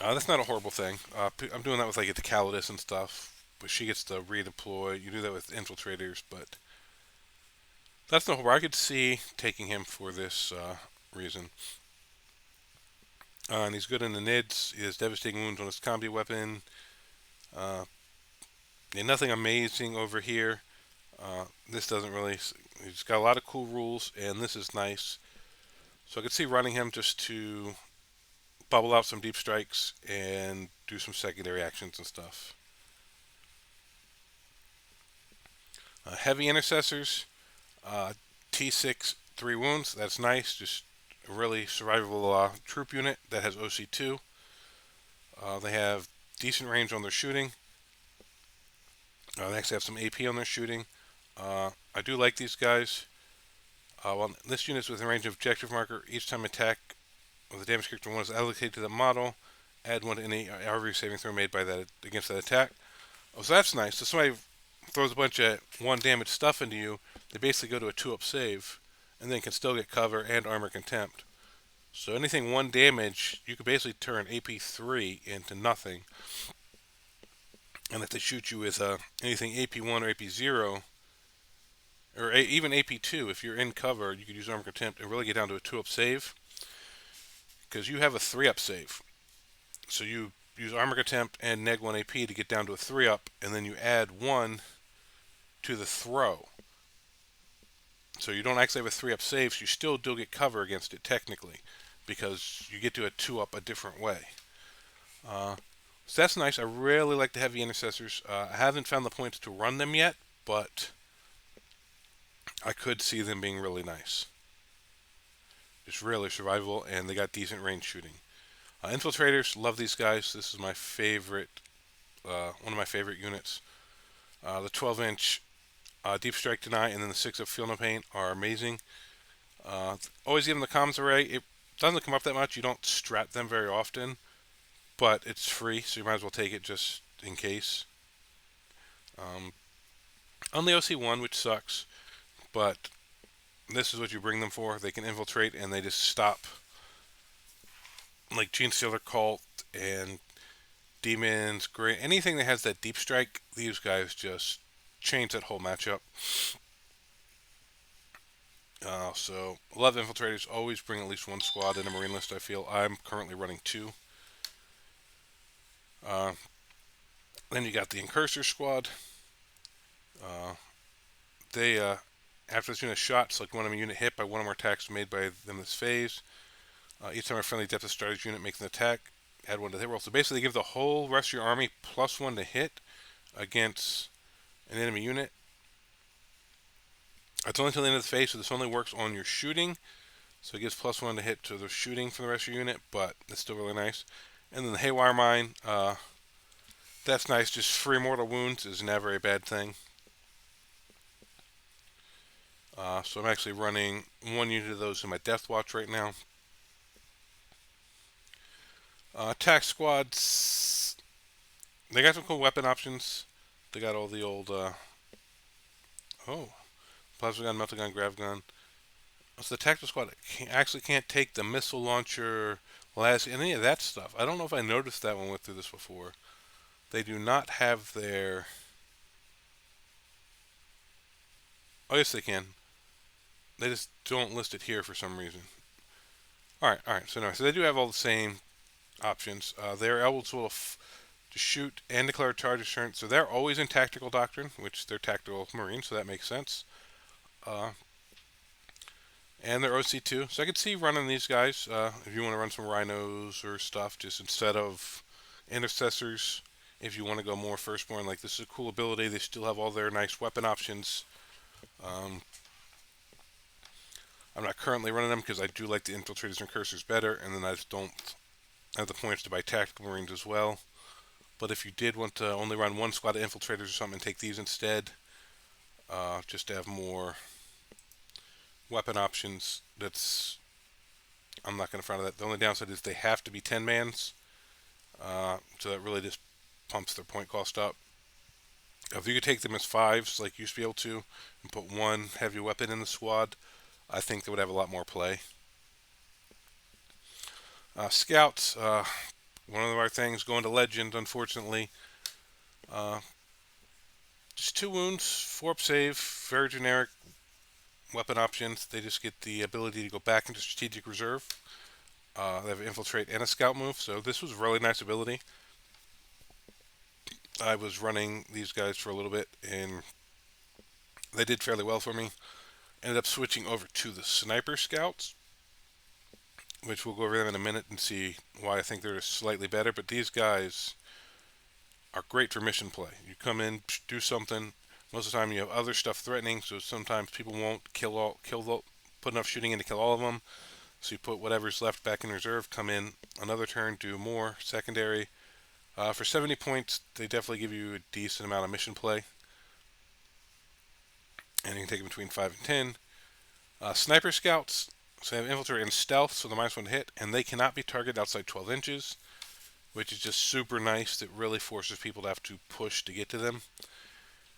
That's not a horrible thing. I'm doing that with like the Calidus and stuff, but she gets to redeploy. You do that with infiltrators, but that's no horror. I could see taking him for this reason. And he's good in the NIDs. He has devastating wounds on his combi weapon. Uh, yeah, nothing amazing over here. This doesn't really. He's got a lot of cool rules, and this is nice. So I could see running him just to bubble out some deep strikes and do some secondary actions and stuff. Heavy intercessors, uh, T6, 3 wounds. That's nice. Just a really survivable troop unit that has OC2. They have decent range on their shooting. They actually have some AP on their shooting. I do like these guys. Well, this unit is within range of objective marker. Each time attack with a damage character 1 is allocated to the model. Add 1 to any RV saving throw made by that against that attack. Oh, so that's nice. So somebody throws a bunch of 1 damage stuff into you, they basically go to a 2-up save, and then can still get cover and armor contempt. So anything 1 damage, you could basically turn AP3 into nothing. And if they shoot you with anything AP1 or AP0, or even AP2, if you're in cover, you could use armor contempt and really get down to a 2-up save, because you have a 3-up save. So you use armor contempt and neg 1 AP to get down to a 3-up, and then you add 1 to the throw. So you don't actually have a 3-up save, so you still do get cover against it technically, because you get to a 2-up a different way. So that's nice. I really like the heavy intercessors. I haven't found the points to run them yet, but I could see them being really nice. Just really survivable, and they got decent range shooting. Infiltrators, love these guys. This is my favorite, one of my favorite units. The 12-inch Deep Strike Deny and then the 6 of Feel No Pain are amazing. Always give them the comms array. It doesn't come up that much. You don't strap them very often, but it's free, so you might as well take it just in case. On the OC1, which sucks, but this is what you bring them for. They can infiltrate and they just stop like Gene Stealer Cult and Demons, Great, anything that has that deep strike. These guys just change that whole matchup. So love infiltrators. Always bring at least 1 squad in a marine list. I feel I'm currently running 2. Uh, then you got the Incursor squad. They after this unit shot, select one of a unit hit by one or more attacks made by them this phase. Each time a friendly Adeptus Astartes unit makes an attack, add 1 to the hit roll. So basically, they give the whole rest of your army +1 to hit against an enemy unit. It's only until the end of the phase, so this only works on your shooting. So it gives +1 to hit to the shooting for the rest of your unit, but it's still really nice. And then the Haywire Mine, that's nice. Just free mortal wounds is never a bad thing. So I'm actually running 1 unit of those in my Death Watch right now. Attack squads, they got some cool weapon options. They got all the old, plasma gun, melta gun, grav gun. So the tactical squad actually can't take the missile launcher, any of that stuff. I don't know if I noticed that when I went through this before. They do not have their... Oh, yes, they can. They just don't list it here for some reason. Alright, so no, so they do have all the same options. They're eligible to shoot and declare charge assurance, so they're always in tactical doctrine, which they're tactical marines, so that makes sense. And they're OC2, so I could see running these guys if you want to run some rhinos or stuff, just instead of intercessors. If you want to go more firstborn, like this is a cool ability. They still have all their nice weapon options. I'm not currently running them because I do like the infiltrators and cursors better, and then I just don't have the points to buy tactical marines as well. But if you did want to only run 1 squad of infiltrators or something and take these instead, just to have more weapon options, I'm not going to front of that. The only downside is they have to be 10-mans, so that really just pumps their point cost up. If you could take them as 5s, like you used to be able to, and put 1 heavy weapon in the squad, I think they would have a lot more play. Scouts, one of our things going to Legend, unfortunately. Uh, just 2 wounds, 4-up save, very generic weapon options. They just get the ability to go back into strategic reserve. They have infiltrate and a scout move, so this was a really nice ability. I was running these guys for a little bit, and they did fairly well for me. Ended up switching over to the sniper scouts, which we'll go over them in a minute and see why I think they're slightly better. But these guys are great for mission play. You come in, do something. Most of the time, you have other stuff threatening, so sometimes people won't put enough shooting in to kill all of them. So you put whatever's left back in reserve, come in another turn, do more secondary. For 70 points, they definitely give you a decent amount of mission play, and you can take them between 5 and 10. Sniper scouts, so they have infiltrate and stealth, so they're -1 to hit, and they cannot be targeted outside 12 inches, which is just super nice. It really forces people to have to push to get to them.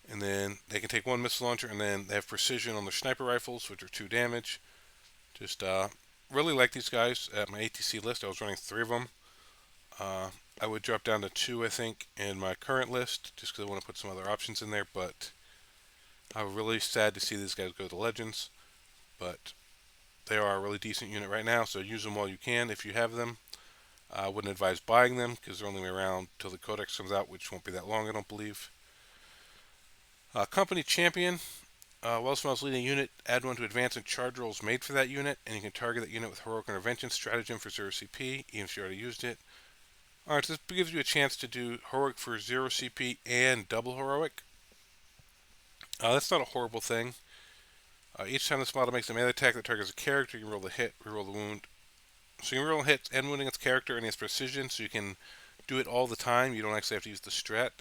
And then they can take 1 missile launcher, and then they have precision on their sniper rifles, which are 2 damage. Just really like these guys. At my ATC list, I was running 3 of them. I would drop down to 2, I think, in my current list, just because I want to put some other options in there. But I'm really sad to see these guys go to Legends. But they are a really decent unit right now, so use them while you can if you have them. I wouldn't advise buying them because they're only around till the Codex comes out, which won't be that long, I don't believe. Company Champion. While smells leading unit, add 1 to advance and charge rolls made for that unit, and you can target that unit with Heroic Intervention Stratagem for 0 CP, even if you already used it. Alright, so this gives you a chance to do Heroic for 0 CP and double Heroic. That's not a horrible thing. Each time this model makes a melee attack that targets a character, you can roll the hit, reroll the wound. So you can roll hits and wounding its character, and he has precision, so you can do it all the time. You don't actually have to use the strat.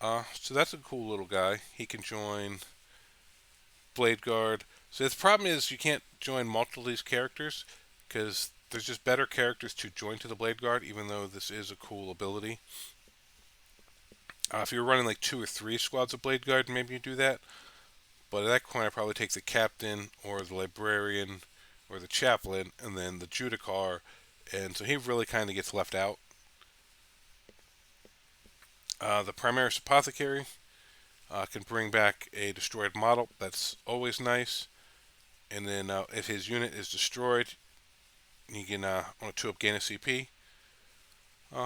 So that's a cool little guy. He can join Blade Guard. So the problem is you can't join multiple of these characters because there's just better characters to join to the Blade Guard, even though this is a cool ability. If you're running like 2 or 3 squads of Blade Guard, maybe you do that. But at that point, I probably take the Captain or the Librarian or the Chaplain and then the Judicar. And so he really kind of gets left out. The Primaris Apothecary can bring back a destroyed model. That's always nice. And then if his unit is destroyed, you can on a 2-up gain a CP.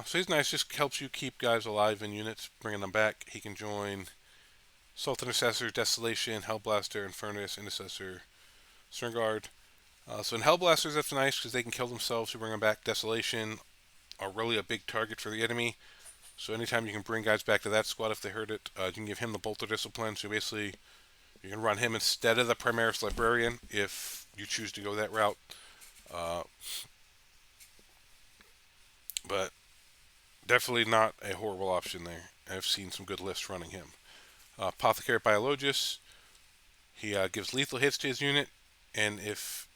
So he's nice. Just helps you keep guys alive in units, bringing them back. He can join Salt Intercessor, Desolation, Hellblaster, Infernus, Intercessor, Sternguard. So in Hellblasters, that's nice because they can kill themselves. You bring them back. Desolation are really a big target for the enemy. So anytime you can bring guys back to that squad if they hurt it, you can give him the Bolter Discipline. So basically, you can run him instead of the Primaris Librarian if you choose to go that route. But definitely not a horrible option there. I've seen some good lists running him. Apothecary Biologus. He gives lethal hits to his unit, and if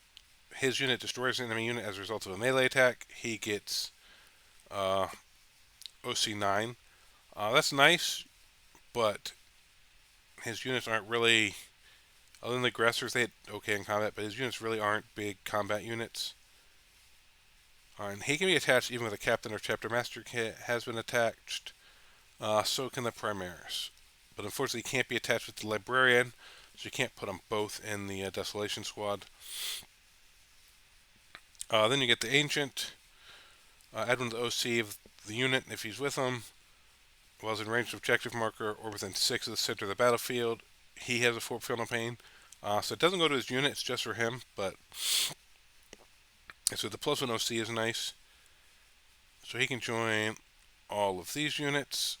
his unit destroys an enemy unit as a result of a melee attack, he gets OC9. That's nice, but his units aren't really, other than the aggressors, they hit okay in combat, but his units really aren't big combat units. And he can be attached even with a Captain or Chapter Master has been attached. So can the Primaris. But unfortunately, he can't be attached with the Librarian, so you can't put them both in the Desolation Squad. Then you get the Ancient. Add 1 to the OC of the unit if he's with them. While in range of objective marker or within 6 of the center of the battlefield, he has a 4 Feel No Pain. So it doesn't go to his unit, it's just for him. But so the +1 OC is nice. So he can join all of these units.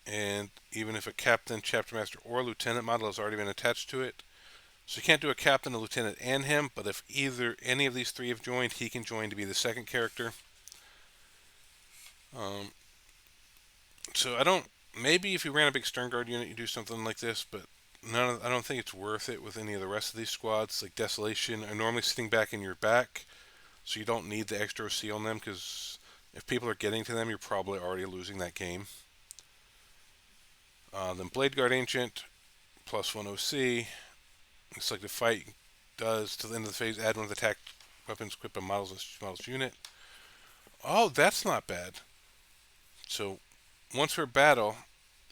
And even if a Captain, Chapter Master, or Lieutenant model has already been attached to it. So you can't do a Captain, a Lieutenant, and him, but if any of these 3 have joined, he can join to be the second character. So maybe if you ran a big Sternguard unit, you do something like this, but I don't think it's worth it with any of the rest of these squads. Like Desolation are normally sitting back in your back, so you don't need the extra OC on them, because if people are getting to them, you're probably already losing that game. Then Blade Guard Ancient, +1 OC. Looks like the fight does, to the end of the phase, add 1 of the attack weapons equipped on models unit. Oh, that's not bad. So once per battle,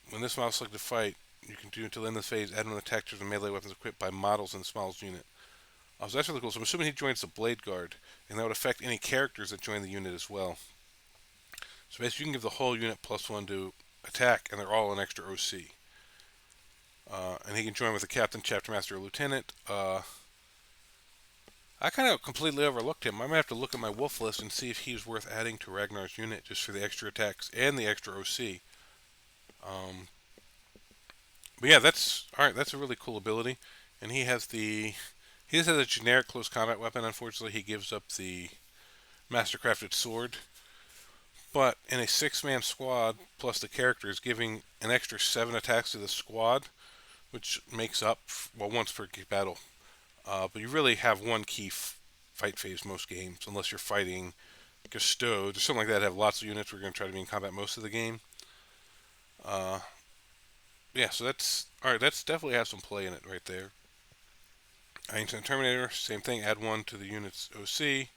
when this model is selected to fight, you can do until the end of the phase, add one attack to the melee weapons equipped by models in this model's unit. So that's really cool. So I'm assuming he joins the Blade Guard, and that would affect any characters that join the unit as well. So basically, you can give the whole unit +1 to attack, and they're all an extra OC. And he can join with a captain, chapter master, or lieutenant. I kind of completely overlooked him. I might have to look at my wolf list and see if he's worth adding to Ragnar's unit just for the extra attacks and the extra OC. But yeah, that's all right. That's a really cool ability, and he has the he just has a generic close combat weapon. Unfortunately, he gives up the mastercrafted sword. But in a six-man squad plus the characters, giving an extra 7 attacks to the squad, which makes up well once per battle. But you really have one key fight phase most games, unless you're fighting Custodes or something like that. Have lots of units. We're going to try to be in combat most of the game. Uh, yeah, so that's all right. That's definitely has some play in it right there. Ancient Terminator, same thing. Add 1 to the unit's OC.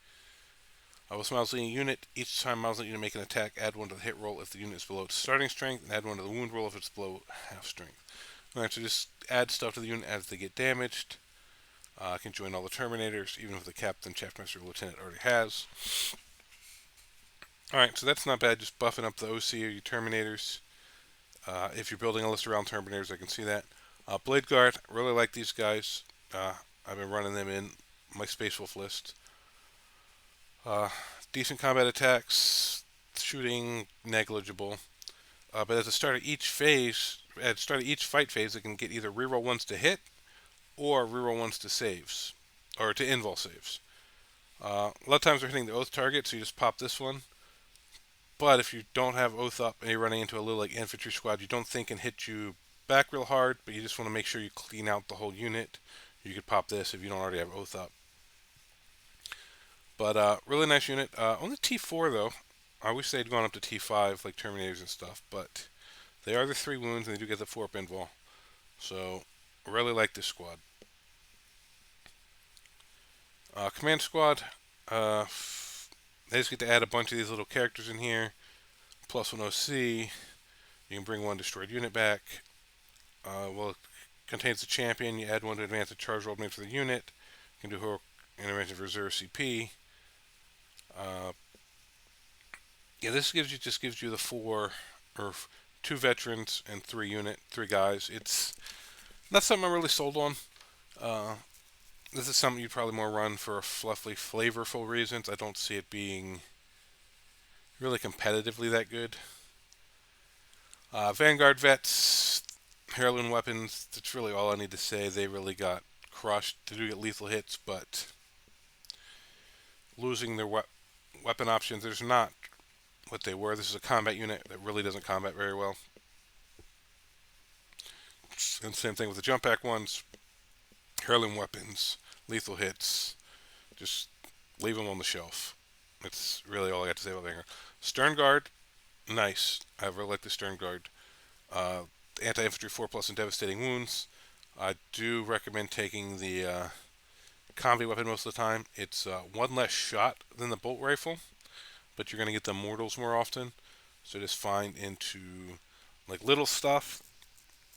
With Miles leading unit, each time Miles leading unit make an attack, add 1 to the hit roll if the unit is below its starting strength, and add 1 to the wound roll if it's below half strength. Alright, so just add stuff to the unit as they get damaged. Can join all the Terminators, even if the Captain, Chaptermaster, or Lieutenant already has. Alright, so that's not bad, just buffing up the OC or your Terminators. If you're building a list around Terminators, I can see that. Blade Guard, really like these guys. I've been running them in my Space Wolf list. Decent combat attacks, shooting negligible. But at the start of each phase, at the start of each fight phase, it can get either reroll ones to hit or reroll ones to saves, or to invul saves. A lot of times they're hitting the oath target, so you just pop this one. But if you don't have oath up and you're running into a little like infantry squad you don't think can hit you back real hard, but you just want to make sure you clean out the whole unit, you could pop this if you don't already have oath up. But really nice unit. Only T4 though. I wish they'd gone up to T5 like Terminators and stuff, but they are the 3 wounds and they do get the 4-up invul. So I really like this squad. Command squad. They just get to add a bunch of these little characters in here. +1 OC. You can bring 1 destroyed unit back. Well, it contains the champion. You add 1 to advance the charge roll made for the unit. You can do heroic intervention for 0 CP. Yeah, this just gives you the 4 or 2 veterans and 3 guys. It's not something I'm really sold on. This is something you'd probably more run for fluffy, flavorful reasons. I don't see it being really competitively that good. Vanguard vets, heirloom weapons. That's really all I need to say. They really got crushed. They do get lethal hits, but losing their weapon options, there's not what they were. This is a combat unit that really doesn't combat very well. And same thing with the jump back ones. Heirloom weapons, lethal hits. Just leave them on the shelf. That's really all I got to say about Vanguard. Stern Guard, nice. I really like the Stern Guard. Anti-infantry 4+ and devastating wounds. I do recommend taking the combi weapon most of the time. It's 1 less shot than the bolt rifle, but you're going to get the mortals more often. So just find into like little stuff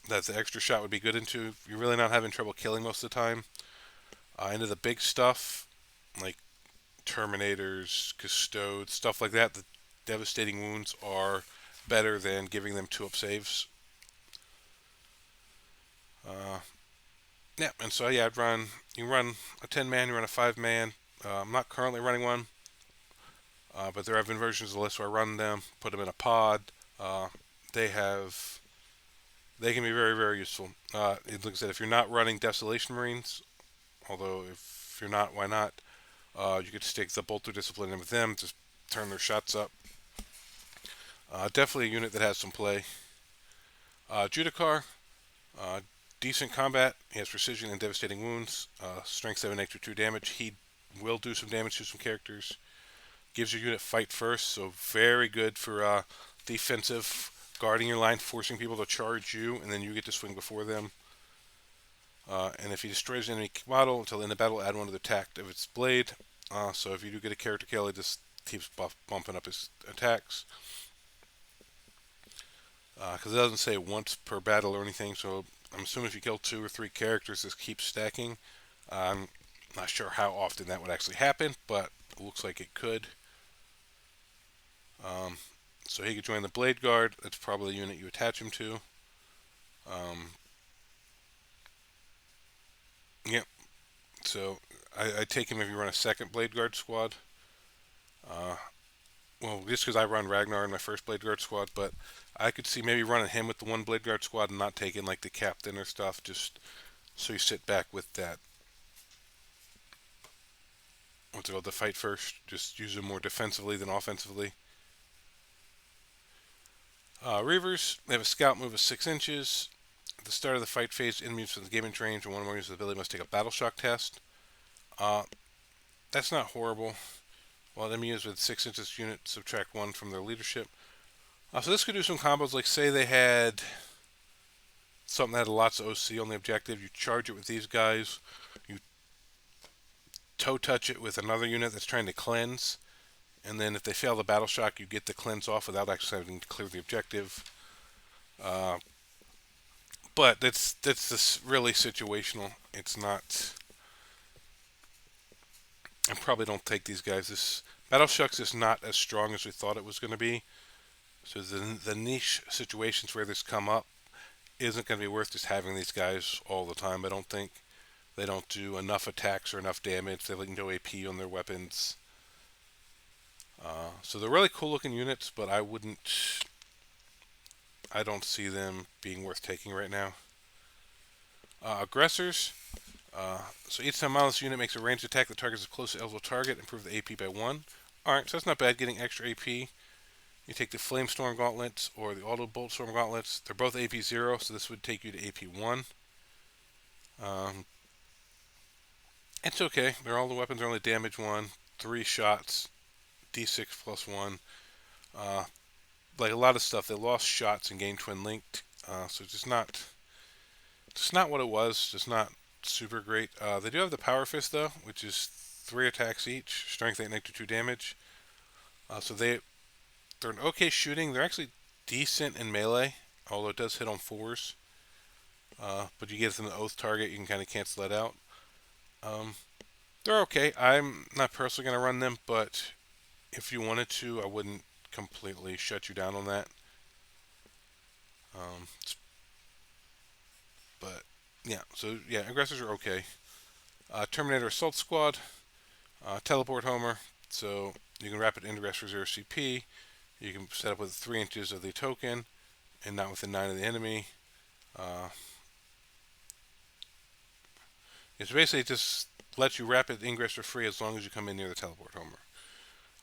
that the extra shot would be good into. If you're really not having trouble killing most of the time. Into the big stuff, like Terminators, Custodes, stuff like that, the devastating wounds are better than giving them 2-up saves. Yeah, and so yeah, you run a 10-man, you run a 5-man. I'm not currently running one, but there have been versions of the list where I run them, put them in a pod. They can be very, very useful. Like I said, if you're not running Desolation Marines, although if you're not, why not? You could stick the Bolter Discipline in with them, just turn their shots up. Definitely a unit that has some play. Judicar, decent combat. He has precision and devastating wounds. Strength 7, extra 2 damage. He will do some damage to some characters. Gives your unit fight first, so very good for defensive, guarding your line, forcing people to charge you, and then you get to swing before them. And if he destroys an enemy model until the end of battle, add 1 to the attack of its blade. So if you do get a character kill, it just keeps bumping up his attacks. because it doesn't say once per battle or anything. So I'm assuming if you kill 2 or 3 characters, this keeps stacking. I'm not sure how often that would actually happen, but it looks like it could. Um, so he could join the Blade Guard. That's probably the unit you attach him to. Um, yeah, so I take him if you run a second Blade Guard squad. Uh, well, just because I run Ragnar in my first Blade Guard squad, but I could see maybe running him with the one Blade Guard squad and not taking like the captain or stuff, just so you sit back with that. What's it called? The fight first. Just use them more defensively than offensively. Reavers, they have a scout move of 6 inches. At the start of the fight phase, enemies within the gaming range and one or more users of the ability must take a battle shock test. Uh, that's not horrible. While enemies with 6 inches unit subtract 1 from their leadership. So this could do some combos, like say they had something that had lots of OC on the objective. You charge it with these guys. You toe touch it with another unit that's trying to cleanse. And then if they fail the battle shock, you get the cleanse off without actually having to clear the objective. Uh, but that's this really situational. It's not. I probably don't take these guys. This battle shocks is not as strong as we thought it was going to be. So the niche situations where this come up isn't going to be worth just having these guys all the time. I don't think they don't do enough attacks or enough damage. They have like no AP on their weapons. So they're really cool looking units, but I wouldn't. I don't see them being worth taking right now. Aggressors. So each time this unit makes a ranged attack that targets a close to eligible target, improve the AP by 1. Alright, so that's not bad, getting extra AP. You take the Flamestorm Gauntlets or the Auto Bolt Storm Gauntlets. They're both AP 0, so this would take you to AP 1. It's okay. They're all the weapons are only damage 1, 3 shots, D6 plus 1. Like a lot of stuff, they lost shots and gained twin linked. So just not what it was. Just not super great. They do have the Power Fist though, which is 3 attacks each, strength 8, negative 2 damage. So they're an okay shooting. They're actually decent in melee, although it does hit on 4s. But you get them the oath target, you can kind of cancel that out. They're okay. I'm not personally going to run them, but if you wanted to, I wouldn't completely shut you down on that. Um, but yeah, so yeah, aggressors are okay. Terminator Assault Squad, Teleport Homer. So you can rapid ingress for 0 CP. You can set up with 3 inches of the token and not within 9 of the enemy. It's basically just lets you rapid ingress for free as long as you come in near the Teleport Homer.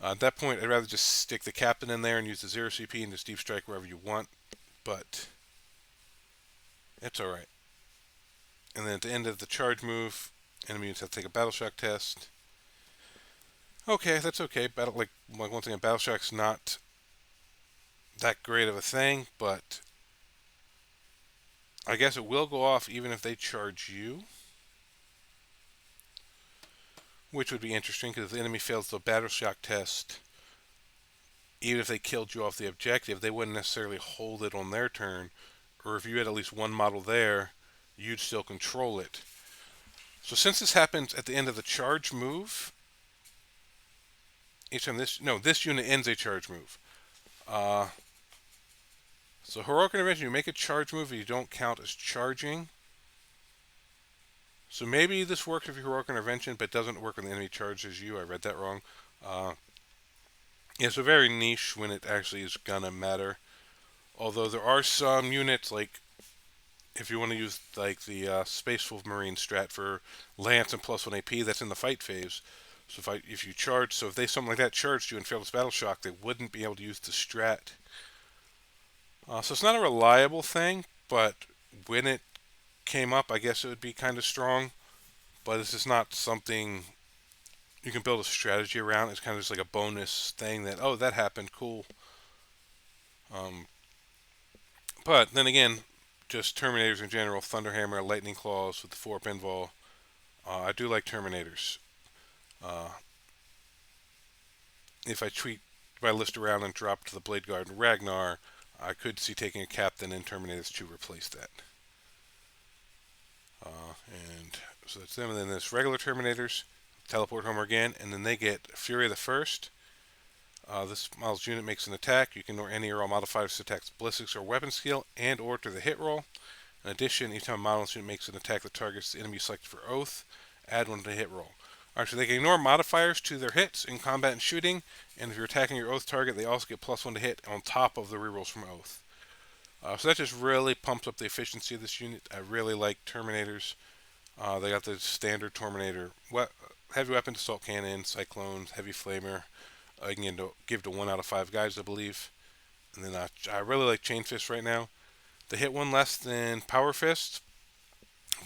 At that point, I'd rather just stick the captain in there and use the 0 CP and just deep strike wherever you want, but it's alright. And then at the end of the charge move, enemy units have to take a battle shock test. Okay, that's okay. Like once again, battle shock's not that great of a thing, but I guess it will go off even if they charge you, which would be interesting because if the enemy fails the battle shock test, even if they killed you off the objective, they wouldn't necessarily hold it on their turn, or if you had at least one model there, you'd still control it. So since this happens at the end of the charge move, each time this unit ends a charge move. So Heroic Intervention, you make a charge move and you don't count as charging. So maybe this works if you're Heroic Intervention, but doesn't work when the enemy charges you. I read that wrong. Yeah, so very niche when it actually is gonna matter. Although there are some units, like if you want to use like the Space Wolf Marine strat for Lance and +1 AP, that's in the fight phase. So if you charge, so if they something like that charged you and failed this battle shock, they wouldn't be able to use the strat. So it's not a reliable thing, but when it came up, I guess it would be kind of strong. But it's just not something you can build a strategy around. It's kind of just like a bonus thing that, oh, that happened, cool. But then again, just Terminators in general, Thunderhammer, Lightning Claws with the 4 pinball. I do like Terminators. If I tweak my list around and drop to the Blade Guard and Ragnar, I could see taking a captain and Terminators to replace that. And so that's them. And then there's regular Terminators, teleport home again, and then they get Fury of the First. This model's unit makes an attack. You can ignore any or all modifiers to attack's ballistics or weapon skill, and or to the hit roll. In addition, each time a model's unit makes an attack that targets the enemy selected for Oath, add one to the hit roll. Alright, so they can ignore modifiers to their hits in combat and shooting, and if you're attacking your Oath target, they also get +1 to hit on top of the rerolls from Oath. So that just really pumps up the efficiency of this unit. I really like Terminators. They got the standard Terminator, heavy weapon, assault cannon, cyclones, heavy flamer. You can give to 1 out of 5 guys, I believe. And then I really like Chain Fist right now. They hit one less than Power Fist,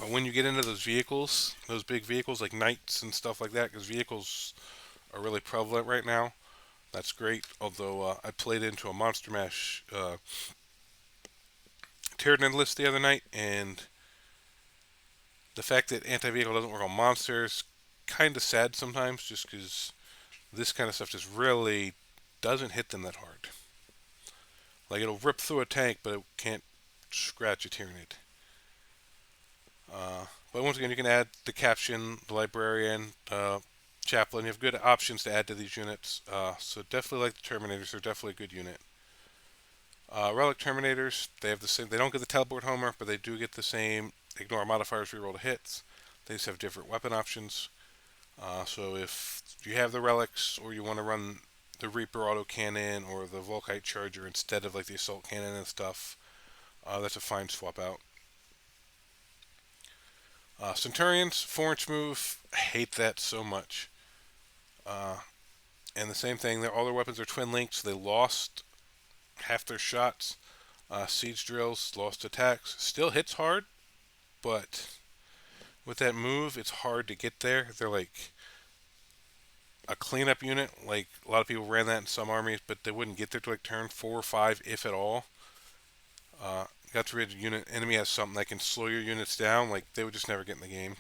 but when you get into those vehicles, those big vehicles like Knights and stuff like that, because vehicles are really prevalent right now, that's great. Although I played into a Monster Mash Tyranid list the other night, and the fact that anti-vehicle doesn't work on monsters kind of sad sometimes, just because this kind of stuff just really doesn't hit them that hard. Like, it'll rip through a tank, but it can't scratch a Tyranid. But once again, you can add the Captain, the Librarian, Chaplain. You have good options to add to these units. So definitely like the Terminators. They're definitely a good unit. Relic Terminators, they have the same. They don't get the teleport homer, but they do get the same. Ignore modifiers, reroll to hits. They just have different weapon options. So if you have the relics, or you want to run the Reaper autocannon or the Volkite Charger instead of like the assault cannon and stuff, that's a fine swap out. Centurions, 4-inch move. I hate that so much. And the same thing, all their weapons are twin linked, so they lost half their shots. Siege drills, lost attacks. Still hits hard, but with that move, it's hard to get there. They're like a cleanup unit. Like, a lot of people ran that in some armies, but they wouldn't get there to like turn 4 or 5, if at all. Got to read a unit. Enemy has something that can slow your units down. Like, they would just never get in the game.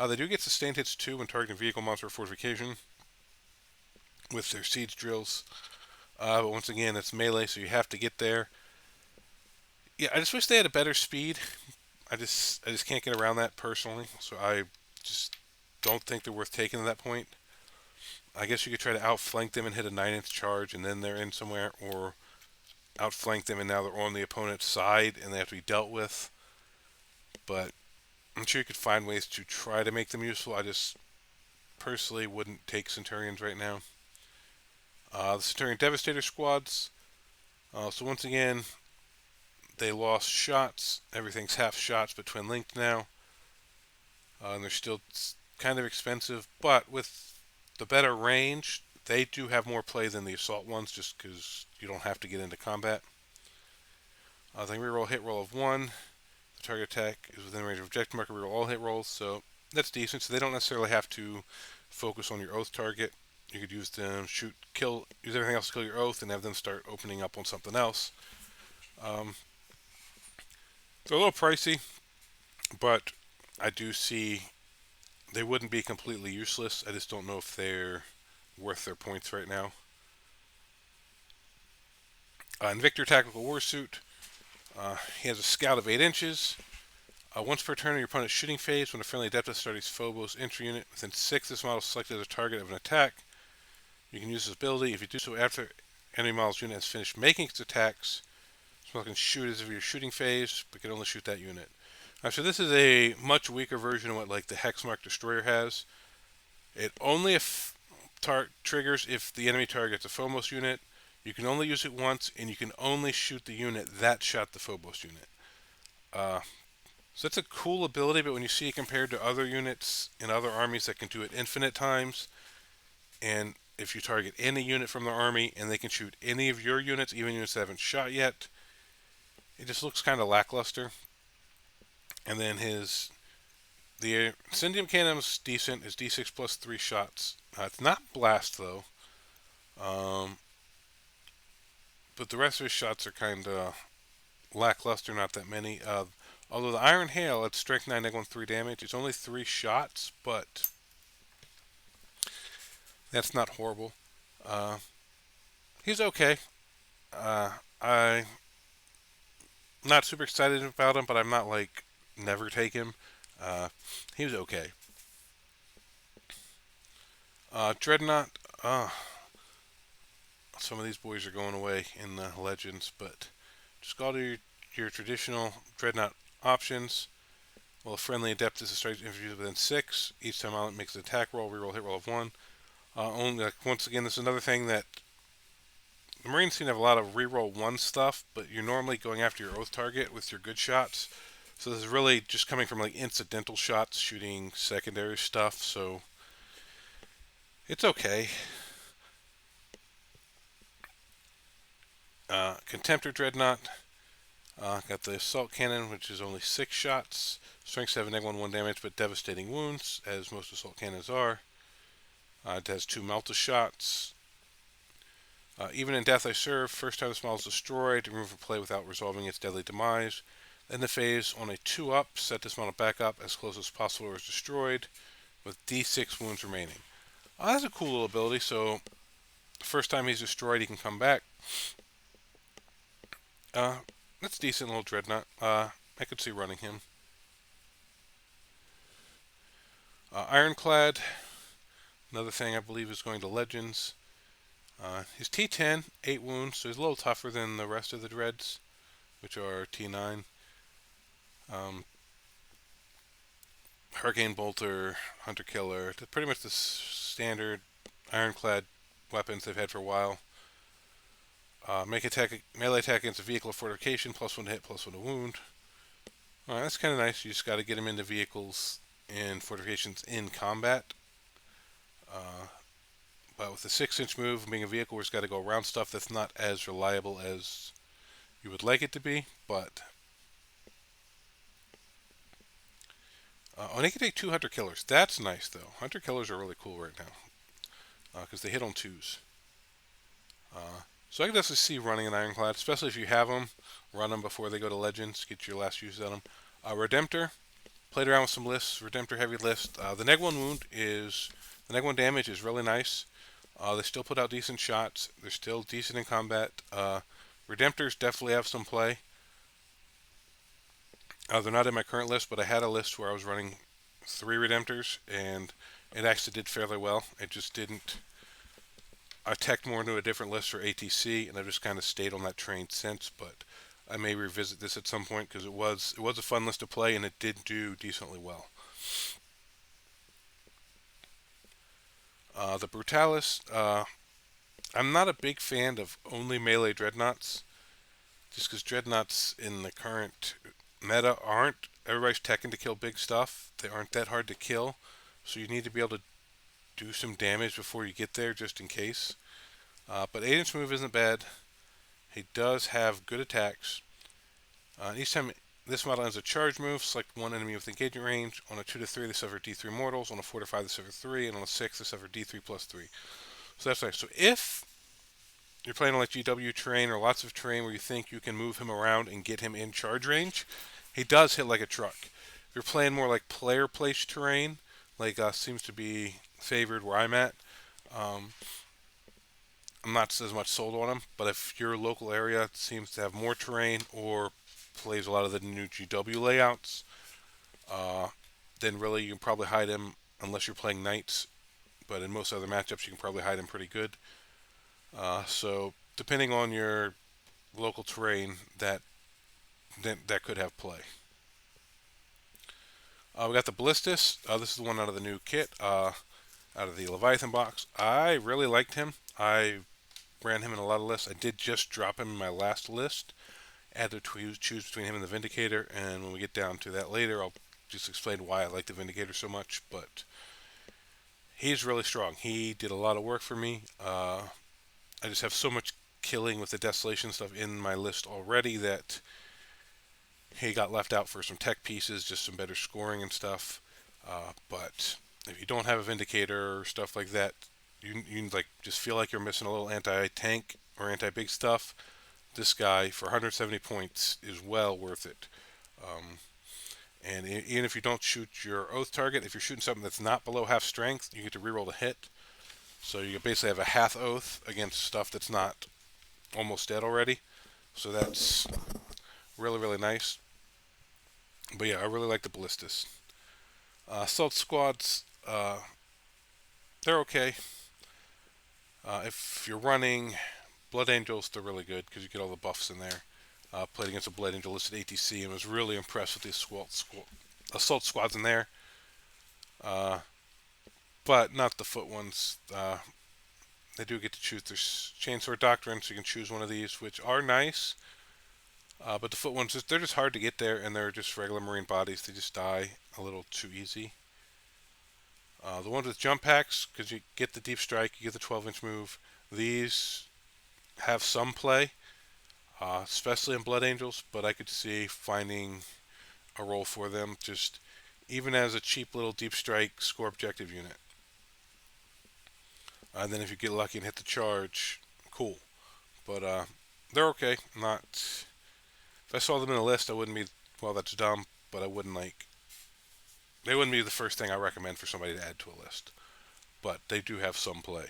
They do get sustained hits too when targeting vehicle, monster, or fortification with their siege drills. But once again, it's melee, so you have to get there. Yeah, I just wish they had a better speed. I just can't get around that personally. So I just don't think they're worth taking to that point. I guess you could try to outflank them and hit a 9-inch charge, and then they're in somewhere, or outflank them and now they're on the opponent's side and they have to be dealt with. But I'm sure you could find ways to try to make them useful. I just personally wouldn't take Centurions right now. The Centurion Devastator squads. So once again, they lost shots. Everything's half shots but twin linked now. And they're still kind of expensive, but with the better range, they do have more play than the assault ones, just because you don't have to get into combat. They reroll hit roll of 1. The target attack is within range of objective marker. Reroll all hit rolls, so that's decent. So they don't necessarily have to focus on your Oath target. You could use them, shoot, kill, use everything else to kill your Oath, and have them start opening up on something else. They're a little pricey, but I do see they wouldn't be completely useless. I just don't know if they're worth their points right now. Invictor Tactical Warsuit. He has a scout of 8 inches. Once per turn in your opponent's shooting phase, when a friendly Adeptus Astartes Phobos entry unit within 6 of this model is selected as a target of an attack, you can use this ability. If you do so after enemy model's unit has finished making its attacks, this model can shoot as if you're shooting phase, but can only shoot that unit. So this is a much weaker version of what like the Hexmark Destroyer has. It only triggers if the enemy targets a Phobos unit. You can only use it once, and you can only shoot the unit that shot the Phobos unit. So that's a cool ability, but when you see it compared to other units in other armies that can do it infinite times, and if you target any unit from the army and they can shoot any of your units, even units that haven't shot yet, it just looks kind of lackluster. And then the Incendium Cannon's decent. His D6 plus 3 shots. It's not blast though. But the rest of his shots are kind of lackluster, not that many. Although the Iron Hail at strength 9, negative 3 damage, it's only 3 shots, but that's not horrible. He's okay. I'm not super excited about him, but I'm not like never take him. Uh, he was okay. Dreadnought. Some of these boys are going away in the Legends, but just go to your traditional Dreadnought options. Well, a friendly Adeptus Astartes introduced within 6. Each time island makes an attack roll, reroll hit roll of 1. Only once again, this is another thing that the Marines seem to have a lot of reroll 1 stuff, but you're normally going after your oath target with your good shots. So this is really just coming from like incidental shots, shooting secondary stuff. So it's okay. Contemptor Dreadnought. Got the Assault Cannon, which is only 6 shots. Strength 7, negative 1 damage, but devastating wounds, as most assault cannons are. It has 2 Melta shots. Even in Death I Serve, first time this model is destroyed, remove from play without resolving its deadly demise. End the phase on a 2-up, set this model back up as close as possible or is destroyed, with D6 wounds remaining. That's a cool little ability, so first time he's destroyed, he can come back. That's decent little Dreadnought. I could see running him. Ironclad, another thing I believe is going to Legends. He's T10, 8 wounds, so he's a little tougher than the rest of the Dreads, which are T9. Hurricane Bolter, Hunter Killer, pretty much the standard Ironclad weapons they've had for a while. Melee attack against a vehicle or fortification, +1 to hit, +1 to wound. Alright, that's kind of nice. You just got to get him into vehicles and fortifications in combat. But with the 6-inch move, being a vehicle where it's got to go around stuff, that's not as reliable as you would like it to be. But and they can take 2 Hunter Killers. That's nice, though. Hunter Killers are really cool right now because they hit on 2s. So I can definitely see running an Ironclad, especially if you have them. Run them before they go to Legends. Get your last use out of them. Redemptor. Played around with some lists. Redemptor heavy list. The neg 1 wound is... The neg 1 damage is really nice. They still put out decent shots. They're still decent in combat. Redemptors definitely have some play. They're not in my current list, but I had a list where I was running 3 Redemptors, and it actually did fairly well. It just didn't... I teched more into a different list for ATC, and I've just kind of stayed on that train since, but I may revisit this at some point because it was a fun list to play, and it did do decently well. The Brutalis, I'm not a big fan of only melee Dreadnoughts, just because Dreadnoughts in the current meta aren't, everybody's teching to kill big stuff. They aren't that hard to kill, so you need to be able to do some damage before you get there, just in case. But 8-inch move isn't bad. He does have good attacks. Each time this model ends a charge move, select one enemy with engagement range. On a 2 to 3, they suffer D3 mortals. On a 4 to 5, they suffer 3. And on a 6, they suffer D3 plus 3. So that's nice. So if you're playing on like GW terrain or lots of terrain where you think you can move him around and get him in charge range, he does hit like a truck. If you're playing more like player place terrain, like seems to be favored where I'm at, I'm not as much sold on him. But if your local area seems to have more terrain or plays a lot of the new GW layouts, then really you can probably hide him unless you're playing knights. But in most other matchups, you can probably hide him pretty good. So depending on your local terrain, that could have play. We got the Ballistus. This is the one out of the new kit, out of the Leviathan box. I really liked him. I ran him in a lot of lists. I did just drop him in my last list. I had to choose between him and the Vindicator, and when we get down to that later, I'll just explain why I like the Vindicator so much. But he's really strong. He did a lot of work for me. I just have so much killing with the Desolation stuff in my list already that he got left out for some tech pieces, just some better scoring and stuff. But if you don't have a Vindicator or stuff like that, you like just feel like you're missing a little anti-tank or anti-big stuff. This guy for 170 points is well worth it. And even if you don't shoot your oath target, if you're shooting something that's not below half strength, you get to reroll to hit. So you basically have a half oath against stuff that's not almost dead already. So that's really, really nice. But yeah, I really like the ballistas. Assault squads, they're okay. If you're running Blood Angels, they're really good because you get all the buffs in there. Played against a Blood Angel listed ATC and was really impressed with the assault squads in there. Uh, but not the foot ones. They do get to choose their Chainsword Doctrine, so you can choose one of these, which are nice. But the foot ones, they're just hard to get there, and they're just regular Marine bodies. They just die a little too easy. The ones with jump packs, because you get the deep strike, you get the 12-inch move. These have some play, especially in Blood Angels, but I could see finding a role for them just even as a cheap little deep strike score objective unit. And then if you get lucky and hit the charge, cool. But they're okay. Not if I saw them in a list, I wouldn't be well. That's dumb, but I wouldn't like. They wouldn't be the first thing I recommend for somebody to add to a list. But they do have some play.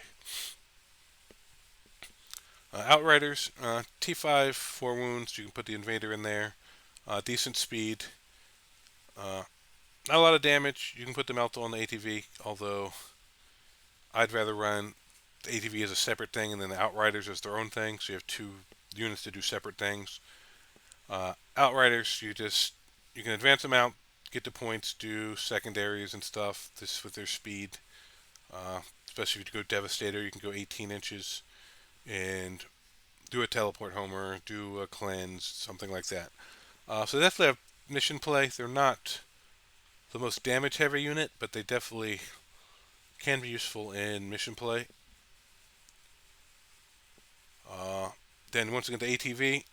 Outriders, T5, 4 wounds. You can put the Invader in there. Decent speed. Not a lot of damage. You can put the Melto on the ATV, although I'd rather run the ATV as a separate thing and then the Outriders as their own thing, so you have two units to do separate things. Outriders, you can advance them out, get the points, do secondaries and stuff. This with their speed, especially if you go Devastator, you can go 18 inches and do a teleport homer, do a cleanse, something like that. So they definitely have mission play. They're not the most damage heavy unit, but they definitely can be useful in mission play. Then once again, the ATV,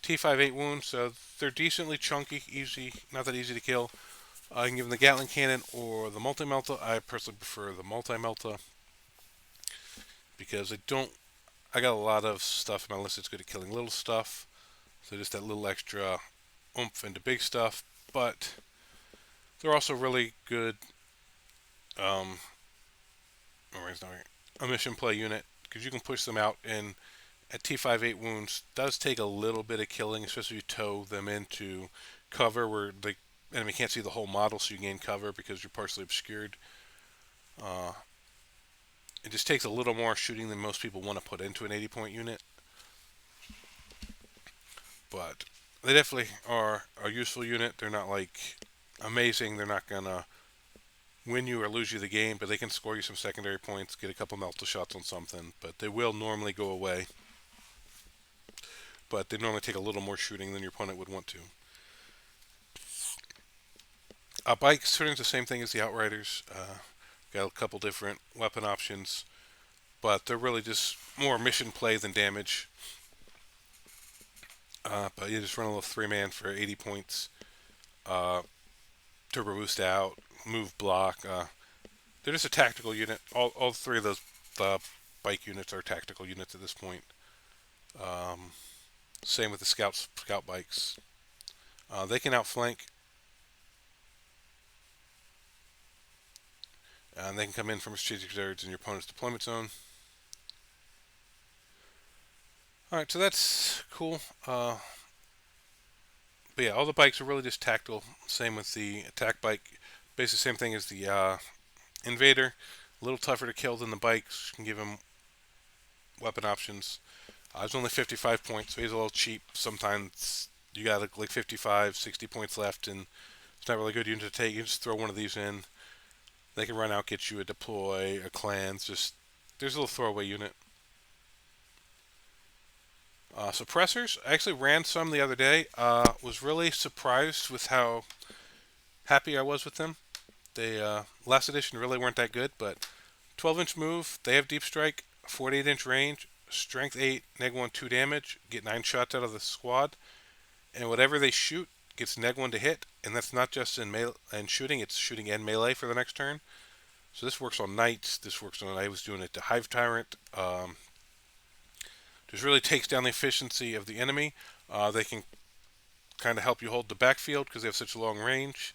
T5 8 wounds, so they're decently chunky, easy, not that easy to kill. You can give them the Gatling Cannon or the Multi-Melta. I personally prefer the Multi-Melta because I got a lot of stuff in my list that's good at killing little stuff, so just that little extra oomph into big stuff, but they're also really good a mission play unit because you can push them out, and at T5 8 wounds does take a little bit of killing, especially if you tow them into cover where the enemy can't see the whole model, so you gain cover because you're partially obscured. Uh, it just takes a little more shooting than most people want to put into an 80-point unit, but they definitely are a useful unit. They're not like amazing. They're not gonna win you or lose you the game, but they can score you some secondary points, get a couple melta shots on something, but they will normally go away. But they normally take a little more shooting than your opponent would want to. Bikes, turning the same thing as the Outriders. Got a couple different weapon options, but they're really just more mission play than damage. But you just run a little 3-man for 80 points. Turbo boost out, move block. They're just a tactical unit. All three of those bike units are tactical units at this point. Same with the scout bikes. They can outflank, and they can come in from strategic areas in your opponent's deployment zone. Alright, so that's cool. But yeah, all the bikes are really just tactical. Same with the attack bike. Basically same thing as the Invader. A little tougher to kill than the bikes. You can give him weapon options. It's only 55 points, so he's a little cheap. Sometimes you got like 55, 60 points left, and it's not really good unit to take. You just throw one of these in. They can run out, get you a deploy, a cleanse. Just there's a little throwaway unit. Suppressors, I actually ran some the other day. Was really surprised with how happy I was with them. They last edition really weren't that good, but 12-inch move. They have deep strike, 48-inch range, strength 8, neg 1 2 damage. Get 9 shots out of the squad, and whatever they shoot gets neg 1 to hit. And that's not just in melee and shooting; it's shooting and melee for the next turn. So this works on knights. This works on. I was doing it to Hive Tyrant. Just really takes down the efficiency of the enemy. They can kind of help you hold the backfield because they have such a long range.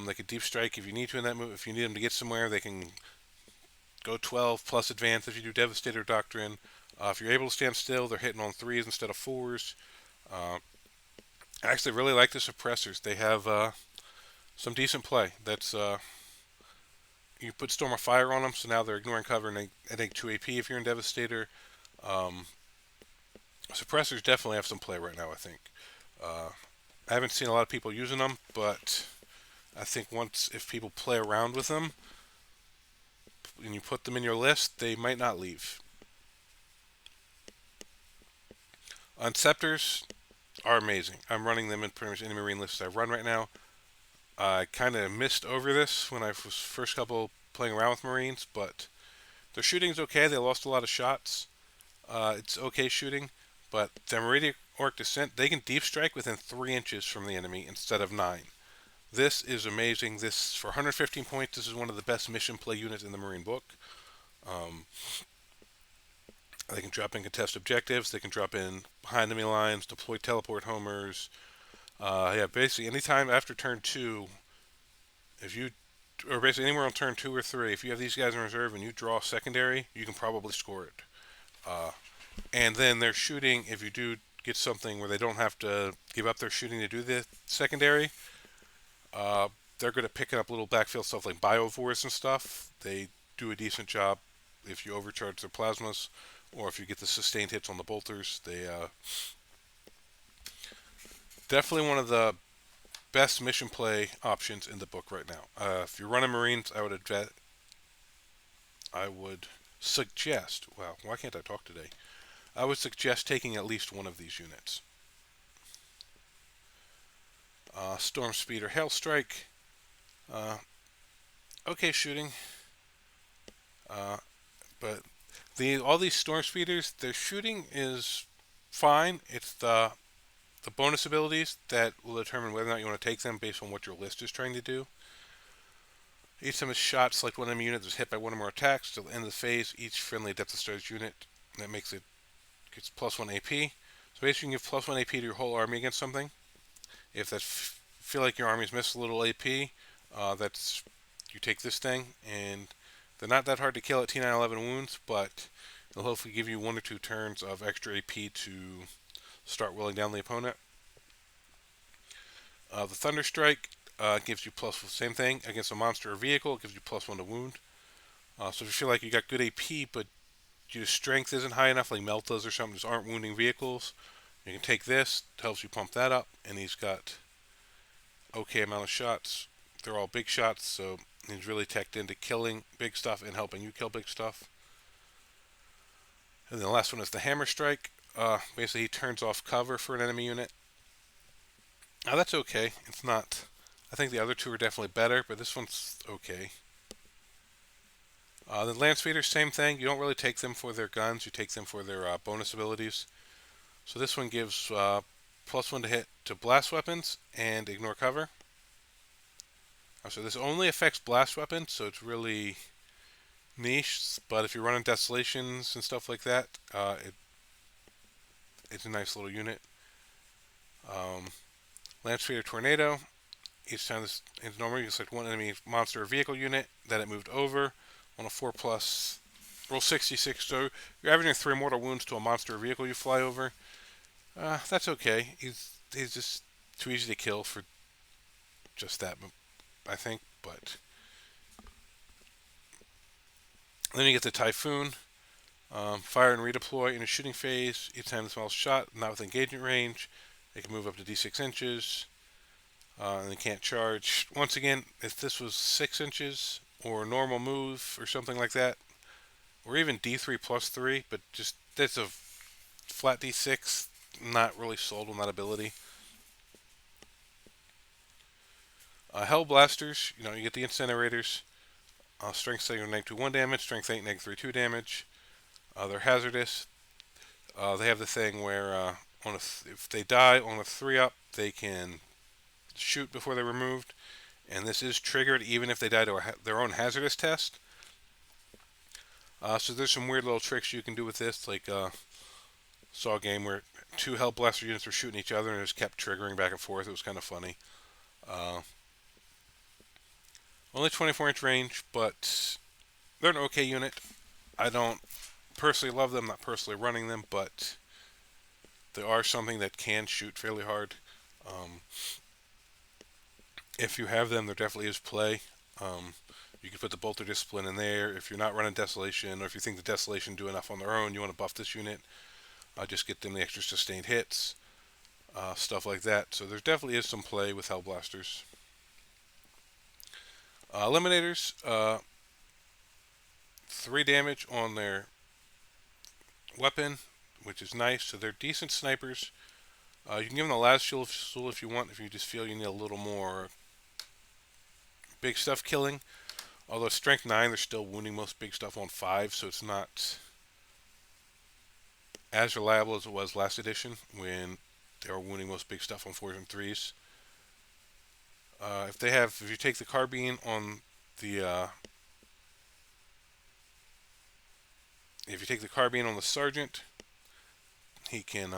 They can deep strike if you need to in that move. If you need them to get somewhere, they can go 12 plus advance if you do Devastator Doctrine. If you're able to stand still, they're hitting on threes instead of fours. Uh, I actually really like the suppressors. They have some decent play. That's You put Storm of Fire on them, so now they're ignoring cover and they take 2 AP if you're in Devastator. Um, Suppressors definitely have some play right now, I think. Uh, I haven't seen a lot of people using them, but I think if people play around with them and you put them in your list, they might not leave. Scepters are amazing. I'm running them in pretty much any Marine lists I run right now. I kind of missed over this when I was first couple playing around with Marines, but their shooting's okay. They lost a lot of shots. It's okay shooting, but the Meridian Orc Descent, they can deep strike within 3 inches from the enemy instead of 9. This is amazing. This, for 115 points, this is one of the best mission play units in the Marine book. Um, they can drop in contest objectives. They can drop in behind enemy lines, deploy teleport homers. Yeah, basically anytime after turn 2, if you, or basically anywhere on turn 2 or 3, if you have these guys in reserve and you draw secondary, you can probably score it. And then their shooting, if you do get something where they don't have to give up their shooting to do the secondary, uh, they're good at picking up little backfield stuff like biovores and stuff. They do a decent job if you overcharge their plasmas, or if you get the sustained hits on the bolters. They definitely one of the best mission play options in the book right now. If you're running Marines, I would suggest. Wow, why can't I talk today? I would suggest taking at least one of these units. Storm Speed or Hail Strike. Okay shooting. But all these Storm Speeders, their shooting is fine. It's the bonus abilities that will determine whether or not you want to take them based on what your list is trying to do. Each time a shot, select one enemy unit that's hit by one or more attacks. Till the end of the phase, each friendly Adeptus Astartes unit that makes it gets +1 AP. So basically, you can give +1 AP to your whole army against something. If that feel like your army's missed a little AP, that's you take this thing, and they're not that hard to kill at T911 wounds, but they'll hopefully give you 1 or 2 turns of extra AP to start willing down the opponent. The Thunder Strike gives you same thing against a monster or vehicle. It gives you +1 to wound. So if you feel like you got good AP, but your strength isn't high enough, like Meltas or something, just aren't wounding vehicles, you can take this. It helps you pump that up, and he's got okay amount of shots. They're all big shots, so he's really teched into killing big stuff and helping you kill big stuff. And then the last one is the Hammer Strike. Basically, he turns off cover for an enemy unit. Now that's okay. It's not. I think the other two are definitely better, but this one's okay. The Land Speeders, same thing. You don't really take them for their guns. You take them for their bonus abilities. So this one gives +1 to hit to blast weapons and ignore cover. So this only affects blast weapons, so it's really niche. But if you're running Desolations and stuff like that, it's a nice little unit. Land Speeder Tornado. Each time this is normal, you select one enemy monster or vehicle unit that it moved over. On a 4+, roll 66. So you're averaging 3 mortal wounds to a monster or vehicle you fly over. That's okay. He's just too easy to kill for just that, I think. But then you get the Typhoon. Fire and redeploy in a shooting phase. Each time the small shot, not with engagement range, it can move up to D6 inches. And they can't charge. Once again, if this was 6 inches or normal move or something like that, or even D3+3, but just that's a flat D6, not really sold on that ability. Hell Blasters, you get the Incinerators. Strength 7, -2/1 damage, Strength 8, -3/2 damage. They're hazardous. They have the thing where if they die on a 3-up, they can shoot before they're removed, and this is triggered even if they die to their own hazardous test. So there's some weird little tricks you can do with this, like saw a game where 2 Hell Blaster units were shooting each other and it just kept triggering back and forth. It was kind of funny. Only 24-inch range, but they're an okay unit. I don't personally love them, not personally running them, but they are something that can shoot fairly hard. Um, if you have them, there definitely is play. Um, you can put the bolter discipline in there. If you're not running desolation, or if you think the desolation do enough on their own, you want to buff this unit. Just get them the extra sustained hits, stuff like that. So there definitely is some play with Hellblasters. Eliminators, 3 damage on their weapon, which is nice. So they're decent snipers. You can give them the last shield if you want, if you just feel you need a little more big stuff killing. Although strength 9, they're still wounding most big stuff on 5, so it's not as reliable as it was last edition when they were wounding most big stuff on 4s and 3s. If you take the carbine on the sergeant, he can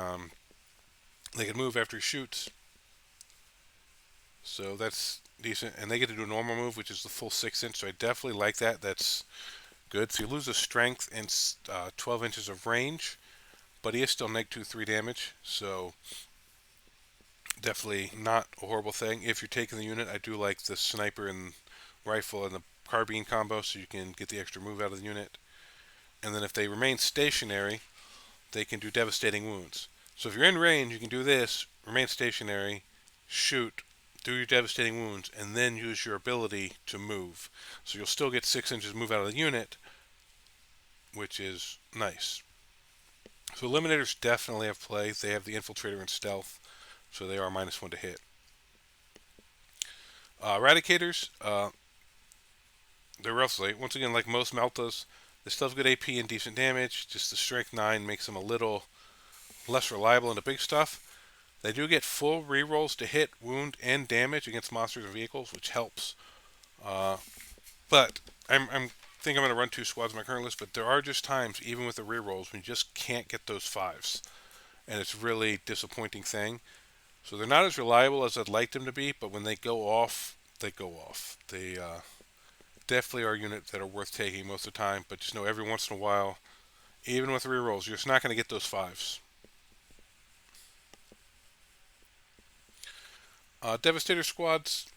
they can move after he shoots, so that's decent. And they get to do a normal move, which is the full 6-inch. So I definitely like that. That's good. So you lose the strength and 12 inches of range, but he is still -2/3 damage. So definitely not a horrible thing. If you're taking the unit, I do like the sniper and rifle and the carbine combo, so you can get the extra move out of the unit. And then if they remain stationary, they can do devastating wounds. So if you're in range, you can do this, remain stationary, shoot, do your devastating wounds, and then use your ability to move. So you'll still get 6 inches move out of the unit, which is nice. So Eliminators definitely have play. They have the Infiltrator and Stealth, so they are -1 to hit. Eradicators, they're roughly, once again, like most Meltas, they still have good AP and decent damage. Just the Strength 9 makes them a little less reliable in the big stuff. They do get full rerolls to hit, wound, and damage against monsters and vehicles, which helps. But I'm think I'm going to run 2 squads in my current list, but there are just times, even with the rerolls, when you just can't get those 5s. And it's really disappointing thing. So they're not as reliable as I'd like them to be, but when they go off, they go off. They definitely are units that are worth taking most of the time, but just know every once in a while, even with rerolls, you're just not going to get those 5s. Devastator squads,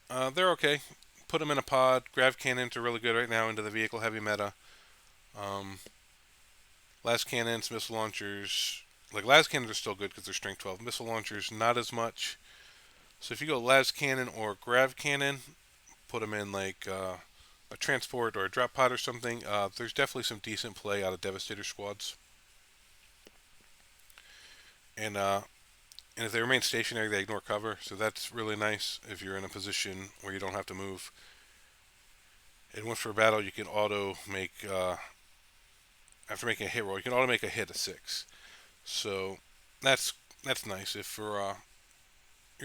they're okay. Put them in a pod. Grav cannons are really good right now into the vehicle heavy meta. Las cannons, missile launchers, like las cannons are still good because they're strength 12. Missile launchers, not as much. So if you go las cannon or grav cannon, put them in like a transport or a drop pod or something. There's definitely some decent play out of Devastator squads. And if they remain stationary, they ignore cover, so that's really nice if you're in a position where you don't have to move. And once for a battle, you can auto make, after making a hit roll, you can auto make a hit a 6. So that's nice. If you're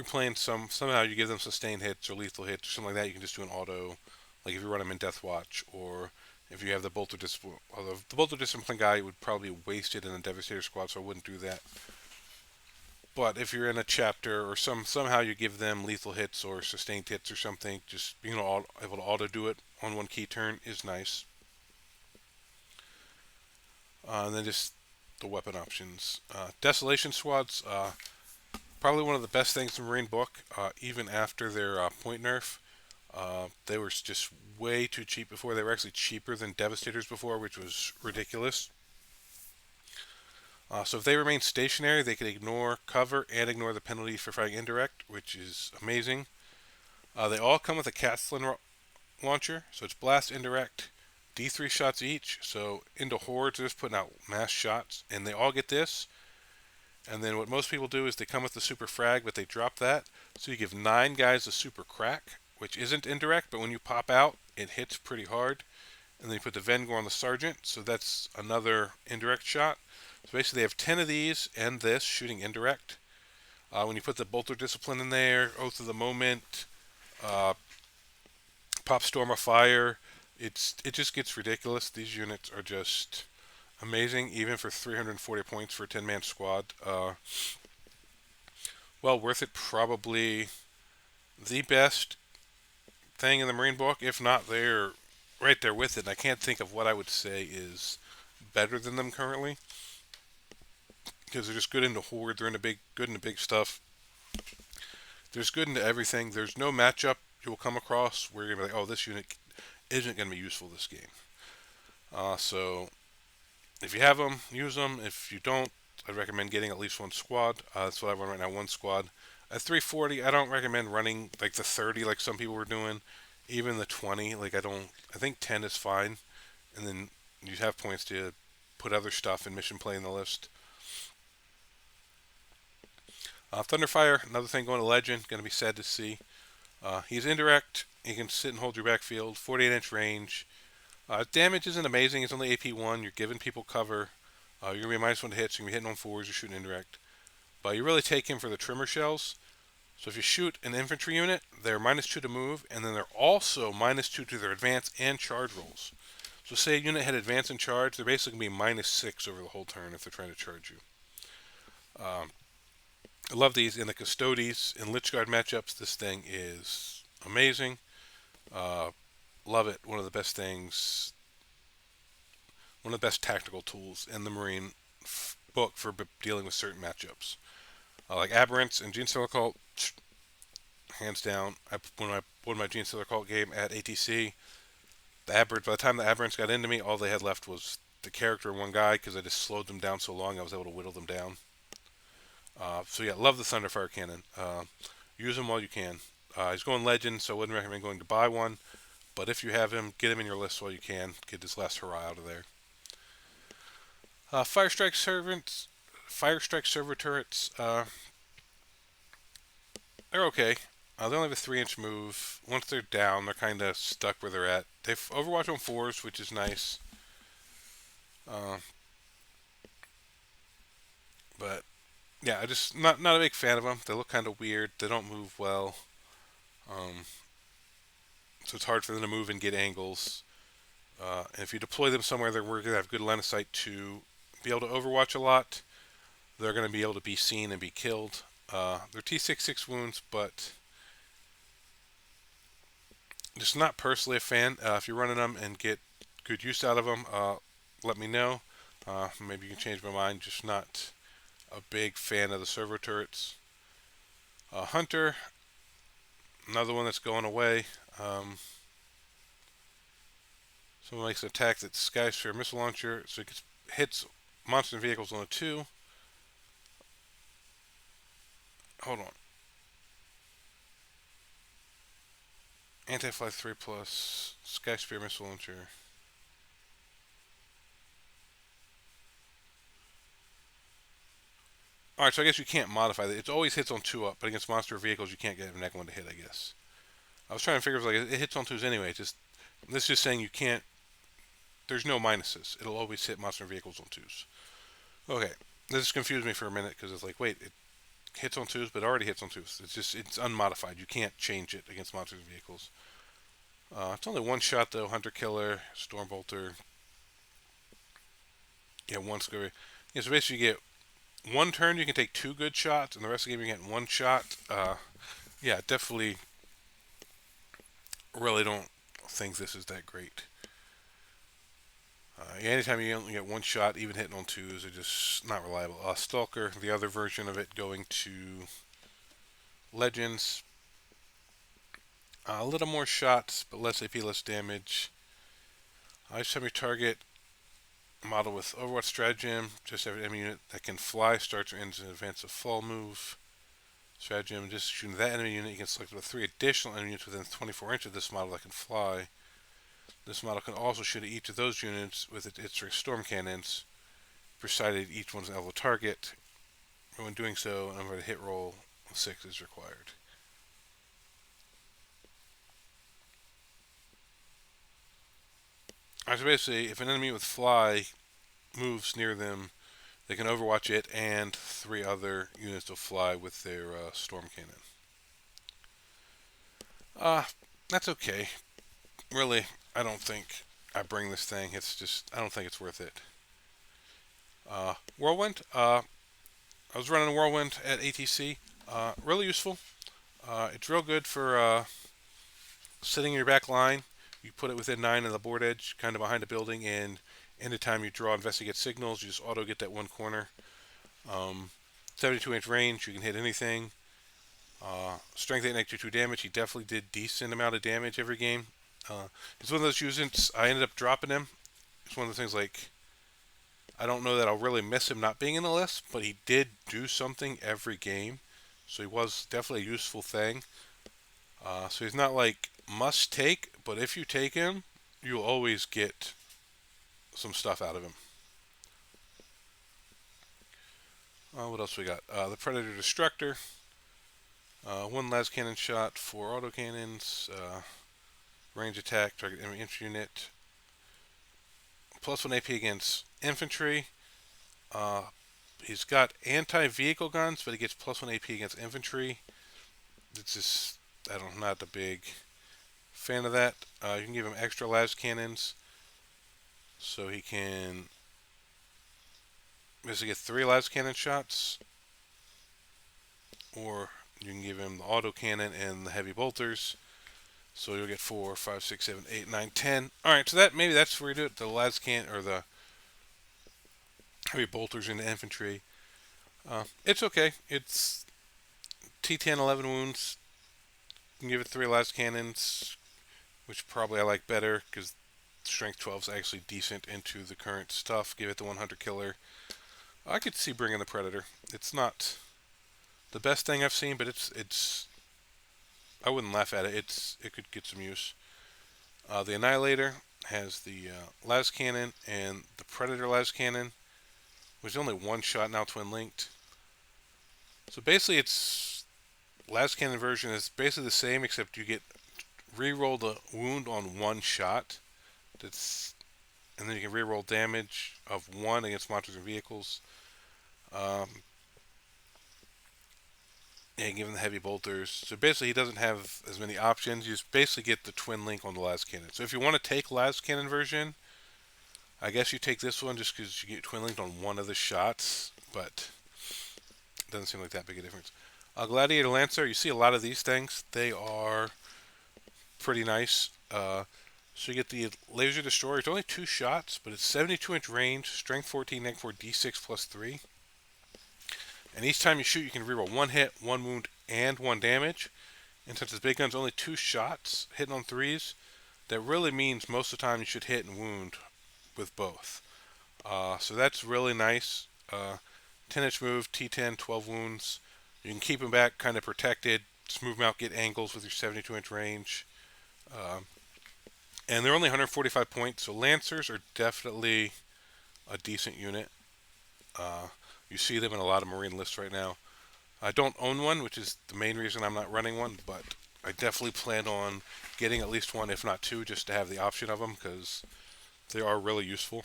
playing somehow you give them sustained hits or lethal hits or something like that, you can just do an auto, like if you run them in Death Watch, or if you have the Bolter Discipline. Although the Bolter Discipline guy would probably waste it in a Devastator squad, so I wouldn't do that. But if you're in a chapter or somehow you give them lethal hits or sustained hits or something, just being able to auto do it on one key turn is nice. And then just the weapon options. Desolation squads, probably one of the best things in Marine book, even after their point nerf. They were just way too cheap before. They were actually cheaper than Devastators before, which was ridiculous. So if they remain stationary, they can ignore cover and ignore the penalty for fighting indirect, which is amazing. They all come with a Cathlin launcher, so it's blast, indirect, D3 shots each. So into hordes, they're just putting out mass shots, and they all get this. And then what most people do is they come with the super frag, but they drop that. So you give 9 guys a super crack, which isn't indirect, but when you pop out, it hits pretty hard. And then you put the Vengor on the sergeant, so that's another indirect shot. So basically they have 10 of these and this, shooting indirect. When you put the Bolter Discipline in there, Oath of the Moment, Pop Storm of Fire, it just gets ridiculous. These units are just amazing, even for 340 points for a 10-man squad. Well worth it, probably the best thing in the Marine book. If not, they're right there with it. And I can't think of what I would say is better than them currently because they're just good into horde. They're good into big stuff. There's good into everything. There's no matchup you'll come across where you're gonna be like, oh, this unit isn't gonna be useful this game. So if you have them, use them. If you don't, I'd recommend getting at least one squad. That's what I run right now, one squad. At 340, I don't recommend running like the 30 like some people were doing. Even the 20, like I don't. I think 10 is fine, and then you have points to put other stuff in mission play in the list. Thunderfire, another thing going to Legend, going to be sad to see. He's indirect. He can sit and hold your backfield. 48-inch range. Damage isn't amazing. It's only AP1. You're giving people cover. You're going to be a -1 to hit, so you're going to be hitting on fours. You're shooting indirect. But you really take him for the trimmer shells. So if you shoot an infantry unit, they're -2 to move, and then they're also -2 to their advance and charge rolls. So say a unit had advance and charge, they're basically going to be -6 over the whole turn if they're trying to charge you. I love these in the Custodes. In Lich Guard matchups, this thing is amazing. Love it. One of the best things, one of the best tactical tools in the Marine book for dealing with certain matchups. Like Aberrants and Genestealer Cult, hands down. When I won my Genestealer Cult game at ATC, by the time the Aberrants got into me, all they had left was the character and one guy because I just slowed them down so long I was able to whittle them down. So yeah, love the Thunderfire Cannon. Use him while you can. He's going Legend, so I wouldn't recommend going to buy one. But if you have him, get him in your list while you can. Get this last hurrah out of there. Fire Strike Server Turrets. They're okay. They only have a 3-inch move. Once they're down, they're kind of stuck where they're at. They've Overwatch on 4s, which is nice. But yeah, I just not a big fan of them. They look kind of weird. They don't move well. So it's hard for them to move and get angles. And if you deploy them somewhere that we're going to have good line of sight to be able to overwatch a lot, they're going to be able to be seen and be killed. They're T66 wounds, but just not personally a fan. If you're running them and get good use out of them, let me know. Maybe you can change my mind. Just not a big fan of the servo turrets. Hunter, another one that's going away. Someone makes an attack that's Sky Sphere Missile Launcher, so it hits monster vehicles on a 2. Hold on. Anti-Fly 3 plus Sky Sphere Missile Launcher. Alright, so I guess you can't modify that. It always hits on 2 up, but against monster vehicles you can't get a neck 1 to hit, I guess. I was trying to figure out, like, it hits on 2s anyway. This is just saying you can't. There's no minuses. It'll always hit monster vehicles on 2s. Okay, this confused me for a minute because it's like, wait, it hits on 2s, but it already hits on 2s. It's unmodified. You can't change it against monster vehicles. It's only one shot though. Hunter Killer, Stormbolter. Yeah, one scurry. Yeah, so basically you get one turn. You can take 2 good shots, and the rest of the game you get 1 shot. Yeah, definitely. Really don't think this is that great. Yeah, anytime you only get 1 shot, even hitting on 2s, are just not reliable. Stalker, the other version of it, going to Legends. A little more shots, but less AP, less damage. Each time you target a model with Overwatch Stratagem, just every enemy unit that can fly starts or ends an advance of fall move. Stratagem, just shooting that enemy unit, you can select with 3 additional enemy units within 24 inches of this model that can fly. This model can also shoot at each of those units with its storm cannons, provided each one's an eligible target. And when doing so, a number to hit roll of 6 is required. Alright, so basically, if an enemy with fly moves near them, they can overwatch it and 3 other units will fly with their storm cannon. That's okay. Really, I don't think I bring this thing. It's just, I don't think it's worth it. Whirlwind. I was running a Whirlwind at ATC. Really useful. It's real good for sitting in your back line. You put it within 9 of the board edge, kind of behind a building, and Anytime you draw investigate signals, you just auto get that one corner. 72-inch range, you can hit anything. Strength 8, negative 2 damage. He definitely did decent amount of damage every game. It's one of those units, I ended up dropping him. It's one of those things like, I don't know that I'll really miss him not being in the list, but he did do something every game. So he was definitely a useful thing. So he's not like must take, but if you take him, you'll always get some stuff out of him. What else we got? The Predator Destructor. 1 las cannon shot, 4 autocannons, range attack, target enemy infantry unit. +1 AP against infantry. He's got anti-vehicle guns, but he gets +1 AP against infantry. It's just, I don't know, not a big fan of that. You can give him extra las cannons, so he can basically get 3 las cannon shots, or you can give him the autocannon and the heavy bolters, so you'll get 4, 5, 6, 7, 8, 9, 10. All right, so that maybe that's where you do it. The las can or the heavy bolters in the infantry. It's okay. It's T10, 11 wounds. You can give it 3 las cannons, which probably I like better because strength 12 is actually decent into the current stuff. Give it the 100 killer. I could see bringing the Predator. It's not the best thing I've seen, but it's I wouldn't laugh at it. It could get some use. The Annihilator has the las cannon and the Predator las cannon, which is only 1 shot now, twin linked. So basically, it's las cannon version is basically the same, except you get reroll the wound on 1 shot. And then you can reroll damage of 1 against monsters and vehicles. And give him the heavy bolters. So basically, he doesn't have as many options. You just basically get the twin link on the las cannon. So if you want to take las cannon version, I guess you take this one just because you get twin linked on 1 of the shots, but it doesn't seem like that big a difference. Gladiator Lancer, you see a lot of these things. They are pretty nice. So you get the Laser Destroyer. It's only 2 shots, but it's 72-inch range, strength 14, neg 4, d6 plus 3. And each time you shoot, you can reroll 1 hit, 1 wound, and 1 damage. And since this big gun's only 2 shots, hitting on 3s, that really means most of the time you should hit and wound with both. So that's really nice. 10-inch move, T10, 12 wounds. You can keep him back, kind of protected. Just move him out, get angles with your 72-inch range. And they're only 145 points, so Lancers are definitely a decent unit. You see them in a lot of Marine lists right now. I don't own one, which is the main reason I'm not running one, but I definitely plan on getting at least 1, if not 2, just to have the option of them, because they are really useful.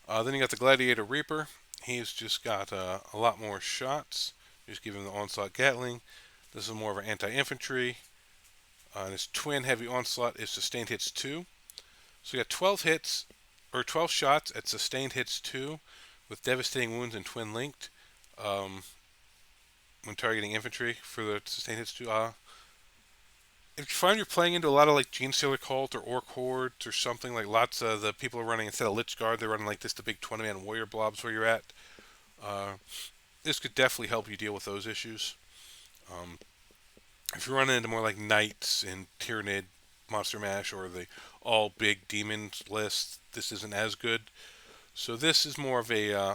Then you got the Gladiator Reaper. He's just got a lot more shots. Just give him the Onslaught Gatling. This is more of an anti-infantry. And his twin heavy onslaught is sustained hits 2. So you got 12 hits, or 12 shots at sustained hits 2, with devastating wounds and twin linked. When targeting infantry for the sustained hits 2. If you find you're playing into a lot of like Genestealer Cult or Orc Hordes or something, like lots of the people are running, instead of Lich Guard, they're running like this, the big 20-man warrior blobs where you're at. This could definitely help you deal with those issues. If you're running into more like Knights and Tyranid, Monster Mash, or the all big demons list, this isn't as good. So this is more of a,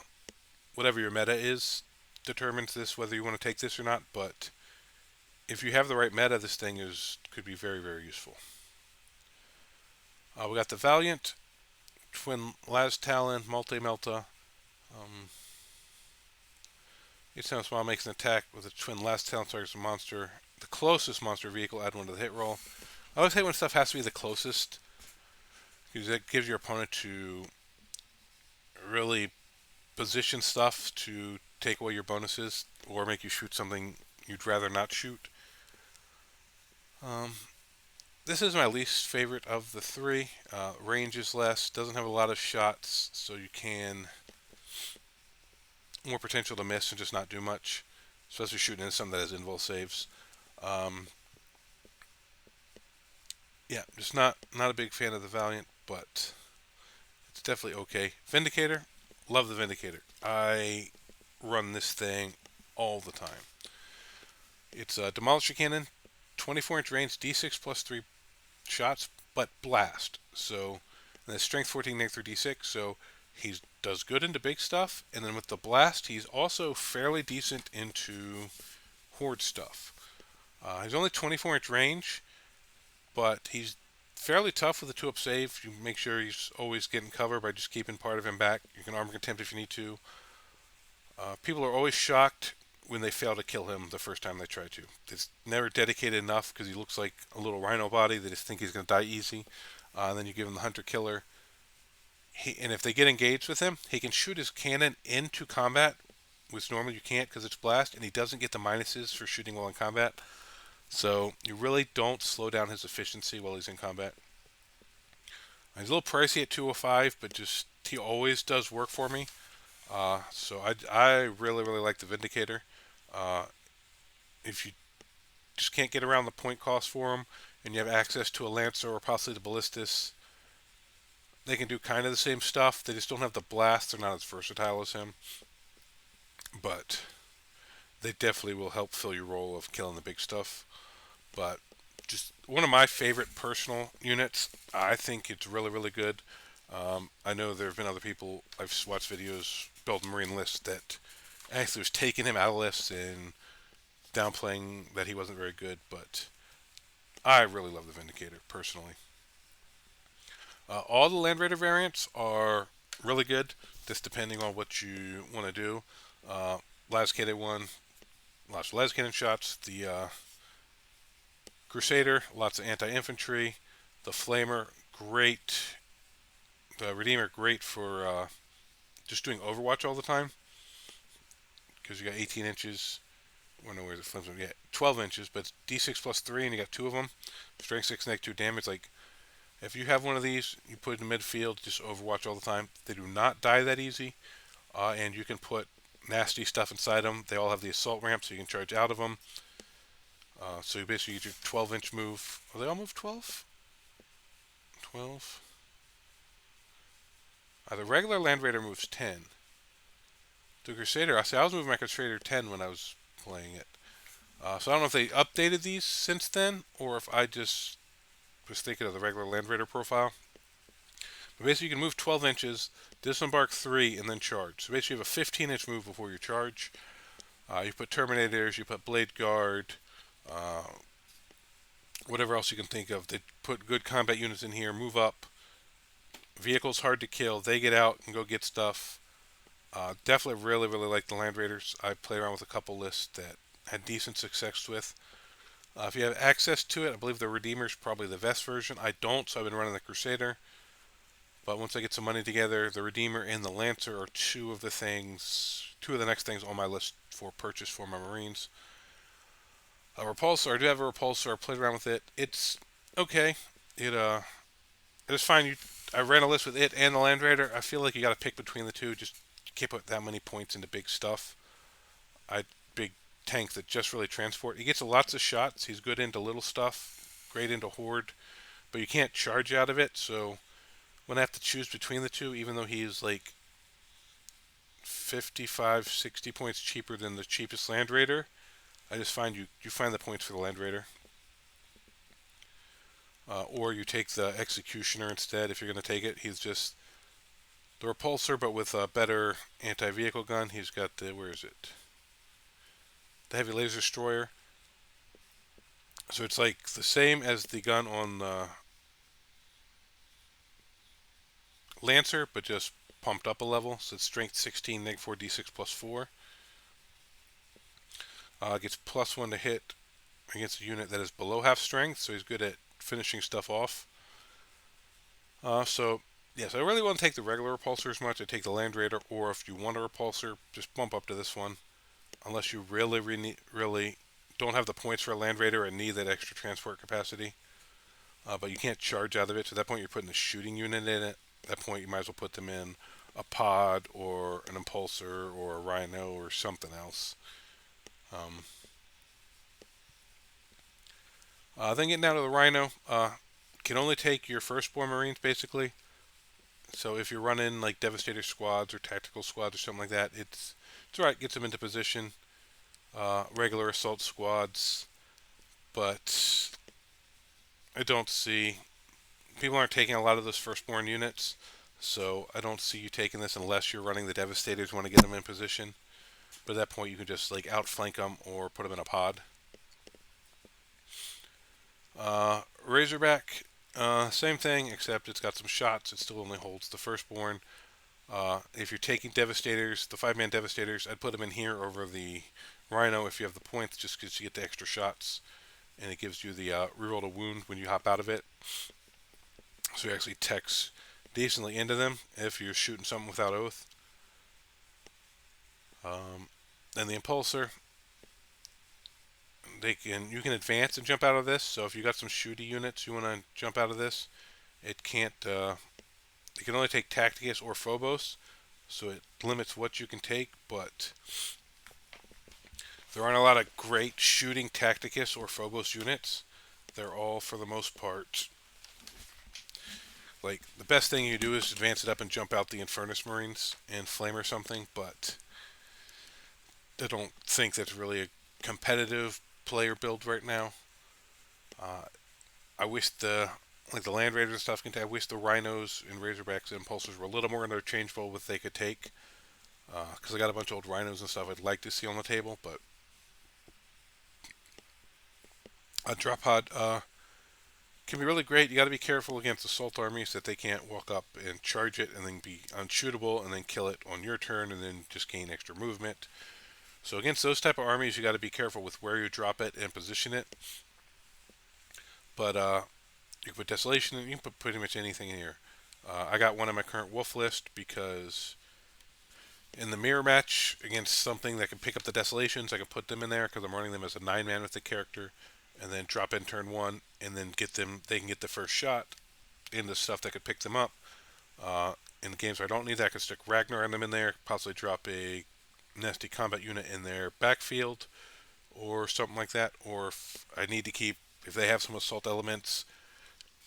whatever your meta is, determines this, whether you want to take this or not, but if you have the right meta, this thing could be very, very useful. We got the Valiant, Twin Las Talon, Multi-Melta. Each time a small makes an attack with a Twin Las Talon targets a monster, the closest monster vehicle, add 1 to the hit roll. I always hate when stuff has to be the closest, because that gives your opponent to really position stuff to take away your bonuses or make you shoot something you'd rather not shoot. This is my least favorite of the 3. Range is less, doesn't have a lot of shots, so you can more potential to miss and just not do much, especially shooting into something that has invul saves. Yeah, just not a big fan of the Valiant. but it's definitely okay. Vindicator, love the Vindicator. I run this thing all the time. It's a Demolisher Cannon, 24-inch range, D6 plus 3 shots, but blast. So, and the strength 14, negative 3 D6, so he does good into big stuff, and then with the blast, he's also fairly decent into horde stuff. He's only 24-inch range, but he's fairly tough with a 2-up save. You make sure he's always getting cover by just keeping part of him back. You can armor contempt if you need to. People are always shocked when they fail to kill him the first time they try to. It's never dedicated enough because he looks like a little rhino body. They just think he's going to die easy. And then you give him the hunter killer. And if they get engaged with him, he can shoot his cannon into combat, which normally you can't because it's blast, and he doesn't get the minuses for shooting while in combat. So you really don't slow down his efficiency while he's in combat. He's a little pricey at 205, but just he always does work for me. So I really like the Vindicator. If you just can't get around the point cost for him, and you have access to a Lancer or possibly the Ballistus, they can do kind of the same stuff. They just don't have the blast. They're not as versatile as him. But they definitely will help fill your role of killing the big stuff. But just one of my favorite personal units. I think it's really good. I know there have been other people I've watched videos build Marine lists that actually was taking him out of lists and downplaying that he wasn't very good, but I really love the Vindicator personally. All the Land Raider variants are really good, just depending on what you want to do. Las-Cannon one, lots of Las-Cannon shots. The Crusader, lots of anti-infantry. The Flamer, great. The Redeemer, great for just doing Overwatch all the time. Because you got 18 inches. Well, no, where's it flips? Yeah, 12 inches, but it's D6 plus 3, and you got 2 of them. Strength 6, negative 2 damage. Like, if you have one of these, you put it in midfield, just Overwatch all the time. They do not die that easy, and you can put nasty stuff inside them. They all have the assault ramp, so you can charge out of them. So you basically get your 12-inch move. Are they all move 12? 12? The regular Land Raider moves 10. The Crusader, I was moving my Crusader 10 when I was playing it. So I don't know if they updated these since then, or if I just was thinking of the regular Land Raider profile. But basically, you can move 12 inches, disembark 3, and then charge. So basically, you have a 15-inch move before you charge. You put Terminators, you put Blade Guard, whatever else you can think of. They put good combat units in here, move up. Vehicles hard to kill. They get out and go get stuff. Definitely really like the Land Raiders. I play around with a couple lists that had decent success with. If you have access to it, I believe the Redeemer's probably the best version. I don't, so I've been running the Crusader. But once I get some money together, the Redeemer and the Lancer are two of the next things on my list for purchase for my Marines. A Repulsor, I do have a Repulsor. I played around with it. It's okay. It is fine. I ran a list with it and the Land Raider. I feel like you got to pick between the two. Just can't put that many points into big stuff. Big tank that just really transport. He gets lots of shots. He's good into little stuff, great into horde, but you can't charge out of it. So when I have to choose between the two, even though he's like 55, 60 points cheaper than the cheapest Land Raider, I just find you find the points for the Land Raider. Or you take the Executioner instead if you're going to take it. He's just the Repulsor, but with a better anti-vehicle gun. He's got the, where is it? The Heavy Laser Destroyer. So it's like the same as the gun on the Lancer, but just pumped up a level. So it's strength 16, negative 4, d6 plus 4. Gets plus 1 to hit against a unit that is below half strength, so he's good at finishing stuff off. So I really want to take the regular Repulsor as much. I take the Land Raider, or if you want a Repulsor, just bump up to this one. Unless you really don't have the points for a Land Raider and need that extra transport capacity. But you can't charge out of it, so at that point you're putting a shooting unit in it. At that point you might as well put them in a pod or an Impulsor or a Rhino or something else. Then getting down to the Rhino, can only take your firstborn Marines basically. So if you're running like Devastator squads or tactical squads or something like that, it's alright. Gets them into position. Regular assault squads, but I don't see people aren't taking a lot of those firstborn units. So I don't see you taking this unless you're running the Devastators. Want to get them in position. But at that point, you can just like outflank them or put them in a pod. Razorback, same thing, except it's got some shots. It still only holds the firstborn. If you're taking Devastators, the 5-man Devastators, I'd put them in here over the Rhino if you have the points, just because you get the extra shots, and it gives you the reroll to wound when you hop out of it. So it actually techs decently into them if you're shooting something without oath. Then the Impulsor, you can advance and jump out of this. So if you got some shooty units you want to jump out of this, it can't. It can only take Tacticus or Phobos, so it limits what you can take. But there aren't a lot of great shooting Tacticus or Phobos units. They're all, for the most part, like the best thing you do is advance it up and jump out the Infernus Marines and flame or something. But I don't think that's really a competitive player build right now. I wish the Land Raiders and stuff can take. I wish the Rhinos and Razorbacks and Impulsors were a little more interchangeable with they could take. Because I got a bunch of old Rhinos and stuff I'd like to see on the table, but a drop pod can be really great. You got to be careful against assault armies that they can't walk up and charge it and then be unshootable and then kill it on your turn and then just gain extra movement. So against those type of armies, you got to be careful with where you drop it and position it. But you can put Desolation and you can put pretty much anything in here. I got one on my current Wolf list because in the mirror match against something that can pick up the Desolations, I can put them in there because I'm running them as a 9-man with the character, and then drop in turn 1, and then get them. They can get the first shot into stuff that could pick them up. In the games where I don't need that, I can stick Ragnar on them in there, possibly drop a nasty combat unit in their backfield or something like that. Or if I need to keep, if they have some assault elements,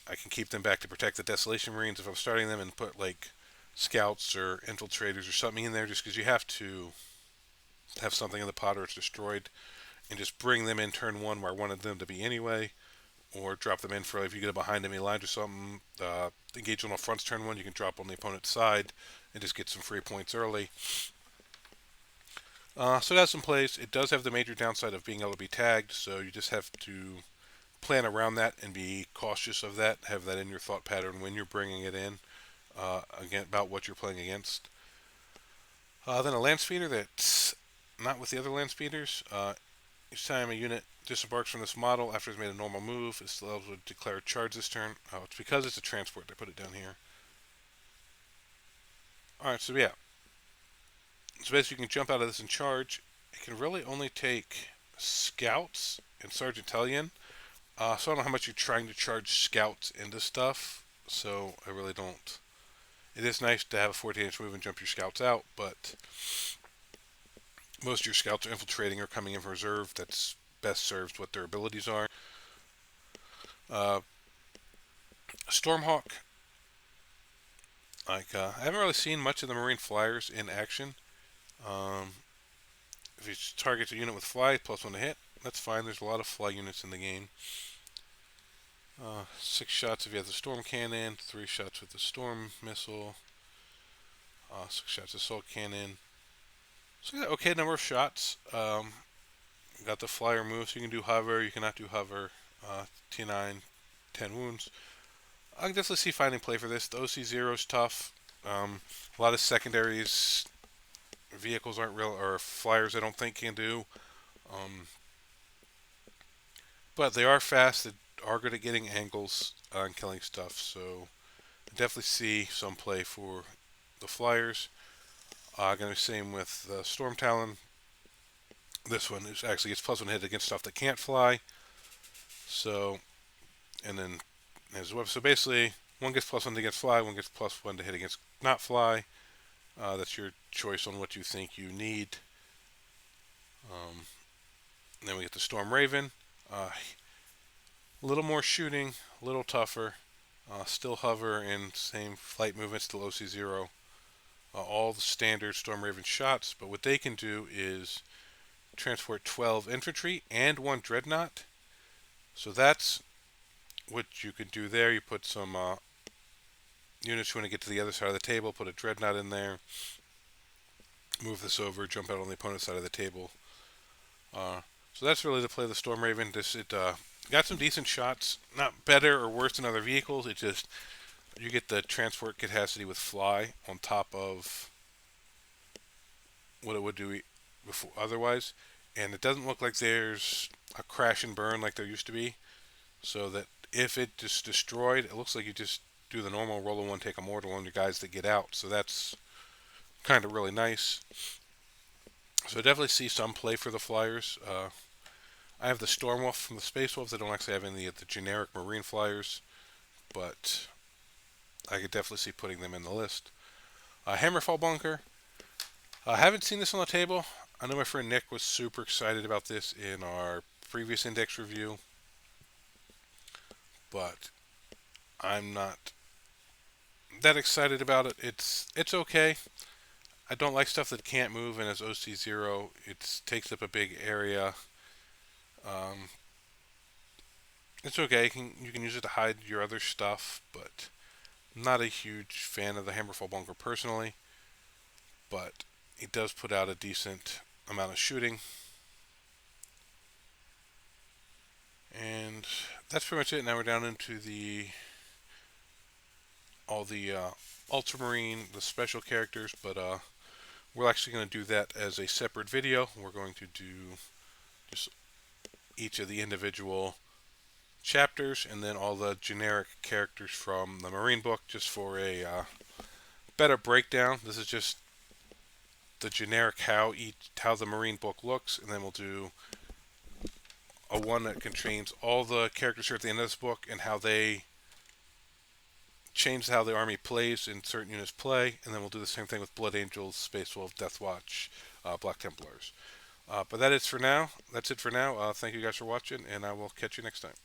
I can keep them back to protect the Desolation Marines if I'm starting them, and put like scouts or infiltrators or something in there, just because you have to have something in the pod or it's destroyed, and just bring them in turn 1 where I wanted them to be anyway, or drop them in for if you get a behind enemy lines or something. Engage on the fronts turn 1, you can drop on the opponent's side and just get some free points early. So it has some plays. It does have the major downside of being able to be tagged, so you just have to plan around that and be cautious of that. Have that in your thought pattern when you're bringing it in, again, about what you're playing against. Then a land speeder that's not with the other land speeders. Each time a unit disembarks from this model after it's made a normal move, it's able to declare a charge this turn. Oh, it's because it's a transport. They put it down here. Alright, so yeah. So basically you can jump out of this and charge. It can really only take scouts and Sergeantalion. So I don't know how much you're trying to charge scouts into stuff. So I really don't. It is nice to have a 14-inch move and jump your scouts out, but most of your scouts are infiltrating or coming in from reserve. That's best served what their abilities are. Stormhawk. I haven't really seen much of the Marine Flyers in action. If you target a unit with fly, +1 to hit, that's fine. There's a lot of fly units in the game. 6 shots if you have the Storm Cannon, 3 shots with the Storm Missile, 6 shots assault cannon. So you got okay number of shots. You got the flyer move, so you can do hover, you cannot do hover. T9, 10 wounds. I can definitely see finding play for this. The OC0 is tough. A lot of secondaries vehicles aren't real, or flyers I don't think can do. But they are fast. They are good at getting angles and killing stuff. So I definitely see some play for the flyers. Going to be same with the Storm Talon. This one is actually gets +1 hit against stuff that can't fly. So, and then as well. So basically, one gets +1 against fly, one gets +1 to hit against not fly. That's your choice on what you think you need. Then we get the Storm Raven. A little more shooting, a little tougher. Still hover and same flight movement, still OC0. All the standard Storm Raven shots, but what they can do is transport 12 infantry and 1 dreadnought. So that's what you can do there. You put some units you want to get to the other side of the table, put a dreadnought in there, move this over, jump out on the opponent's side of the table. So that's really the play of the Storm Raven. It got some decent shots, not better or worse than other vehicles. It just you get the transport capacity with fly on top of what it would do before otherwise, and it doesn't look like there's a crash and burn like there used to be. So that if it just destroyed, it looks like you just do the normal roll of one, take a mortal on your guys that get out. So that's kind of really nice. So I definitely see some play for the flyers. I have the Stormwolf from the Space Wolves. I don't actually have any of the generic Marine flyers, but I could definitely see putting them in the list. Hammerfall Bunker. I haven't seen this on the table. I know my friend Nick was super excited about this in our previous index review, but I'm not that excited about it. It's okay. I don't like stuff that can't move, and as OC0, it takes up a big area. Um, it's okay. You can use it to hide your other stuff, but I'm not a huge fan of the Hammerfall Bunker personally. But it does put out a decent amount of shooting, and that's pretty much it. Now we're down into the all the Ultramarine, the special characters, but we're actually going to do that as a separate video. We're going to do just each of the individual chapters and then all the generic characters from the Marine book just for a better breakdown. This is just the generic how the Marine book looks, and then we'll do a one that contains all the characters here at the end of this book and how they change how the army plays and certain units play, and then we'll do the same thing with Blood Angels, Space Wolf, Death Watch, Black Templars. But that is for now. That's it for now. Thank you guys for watching, and I will catch you next time.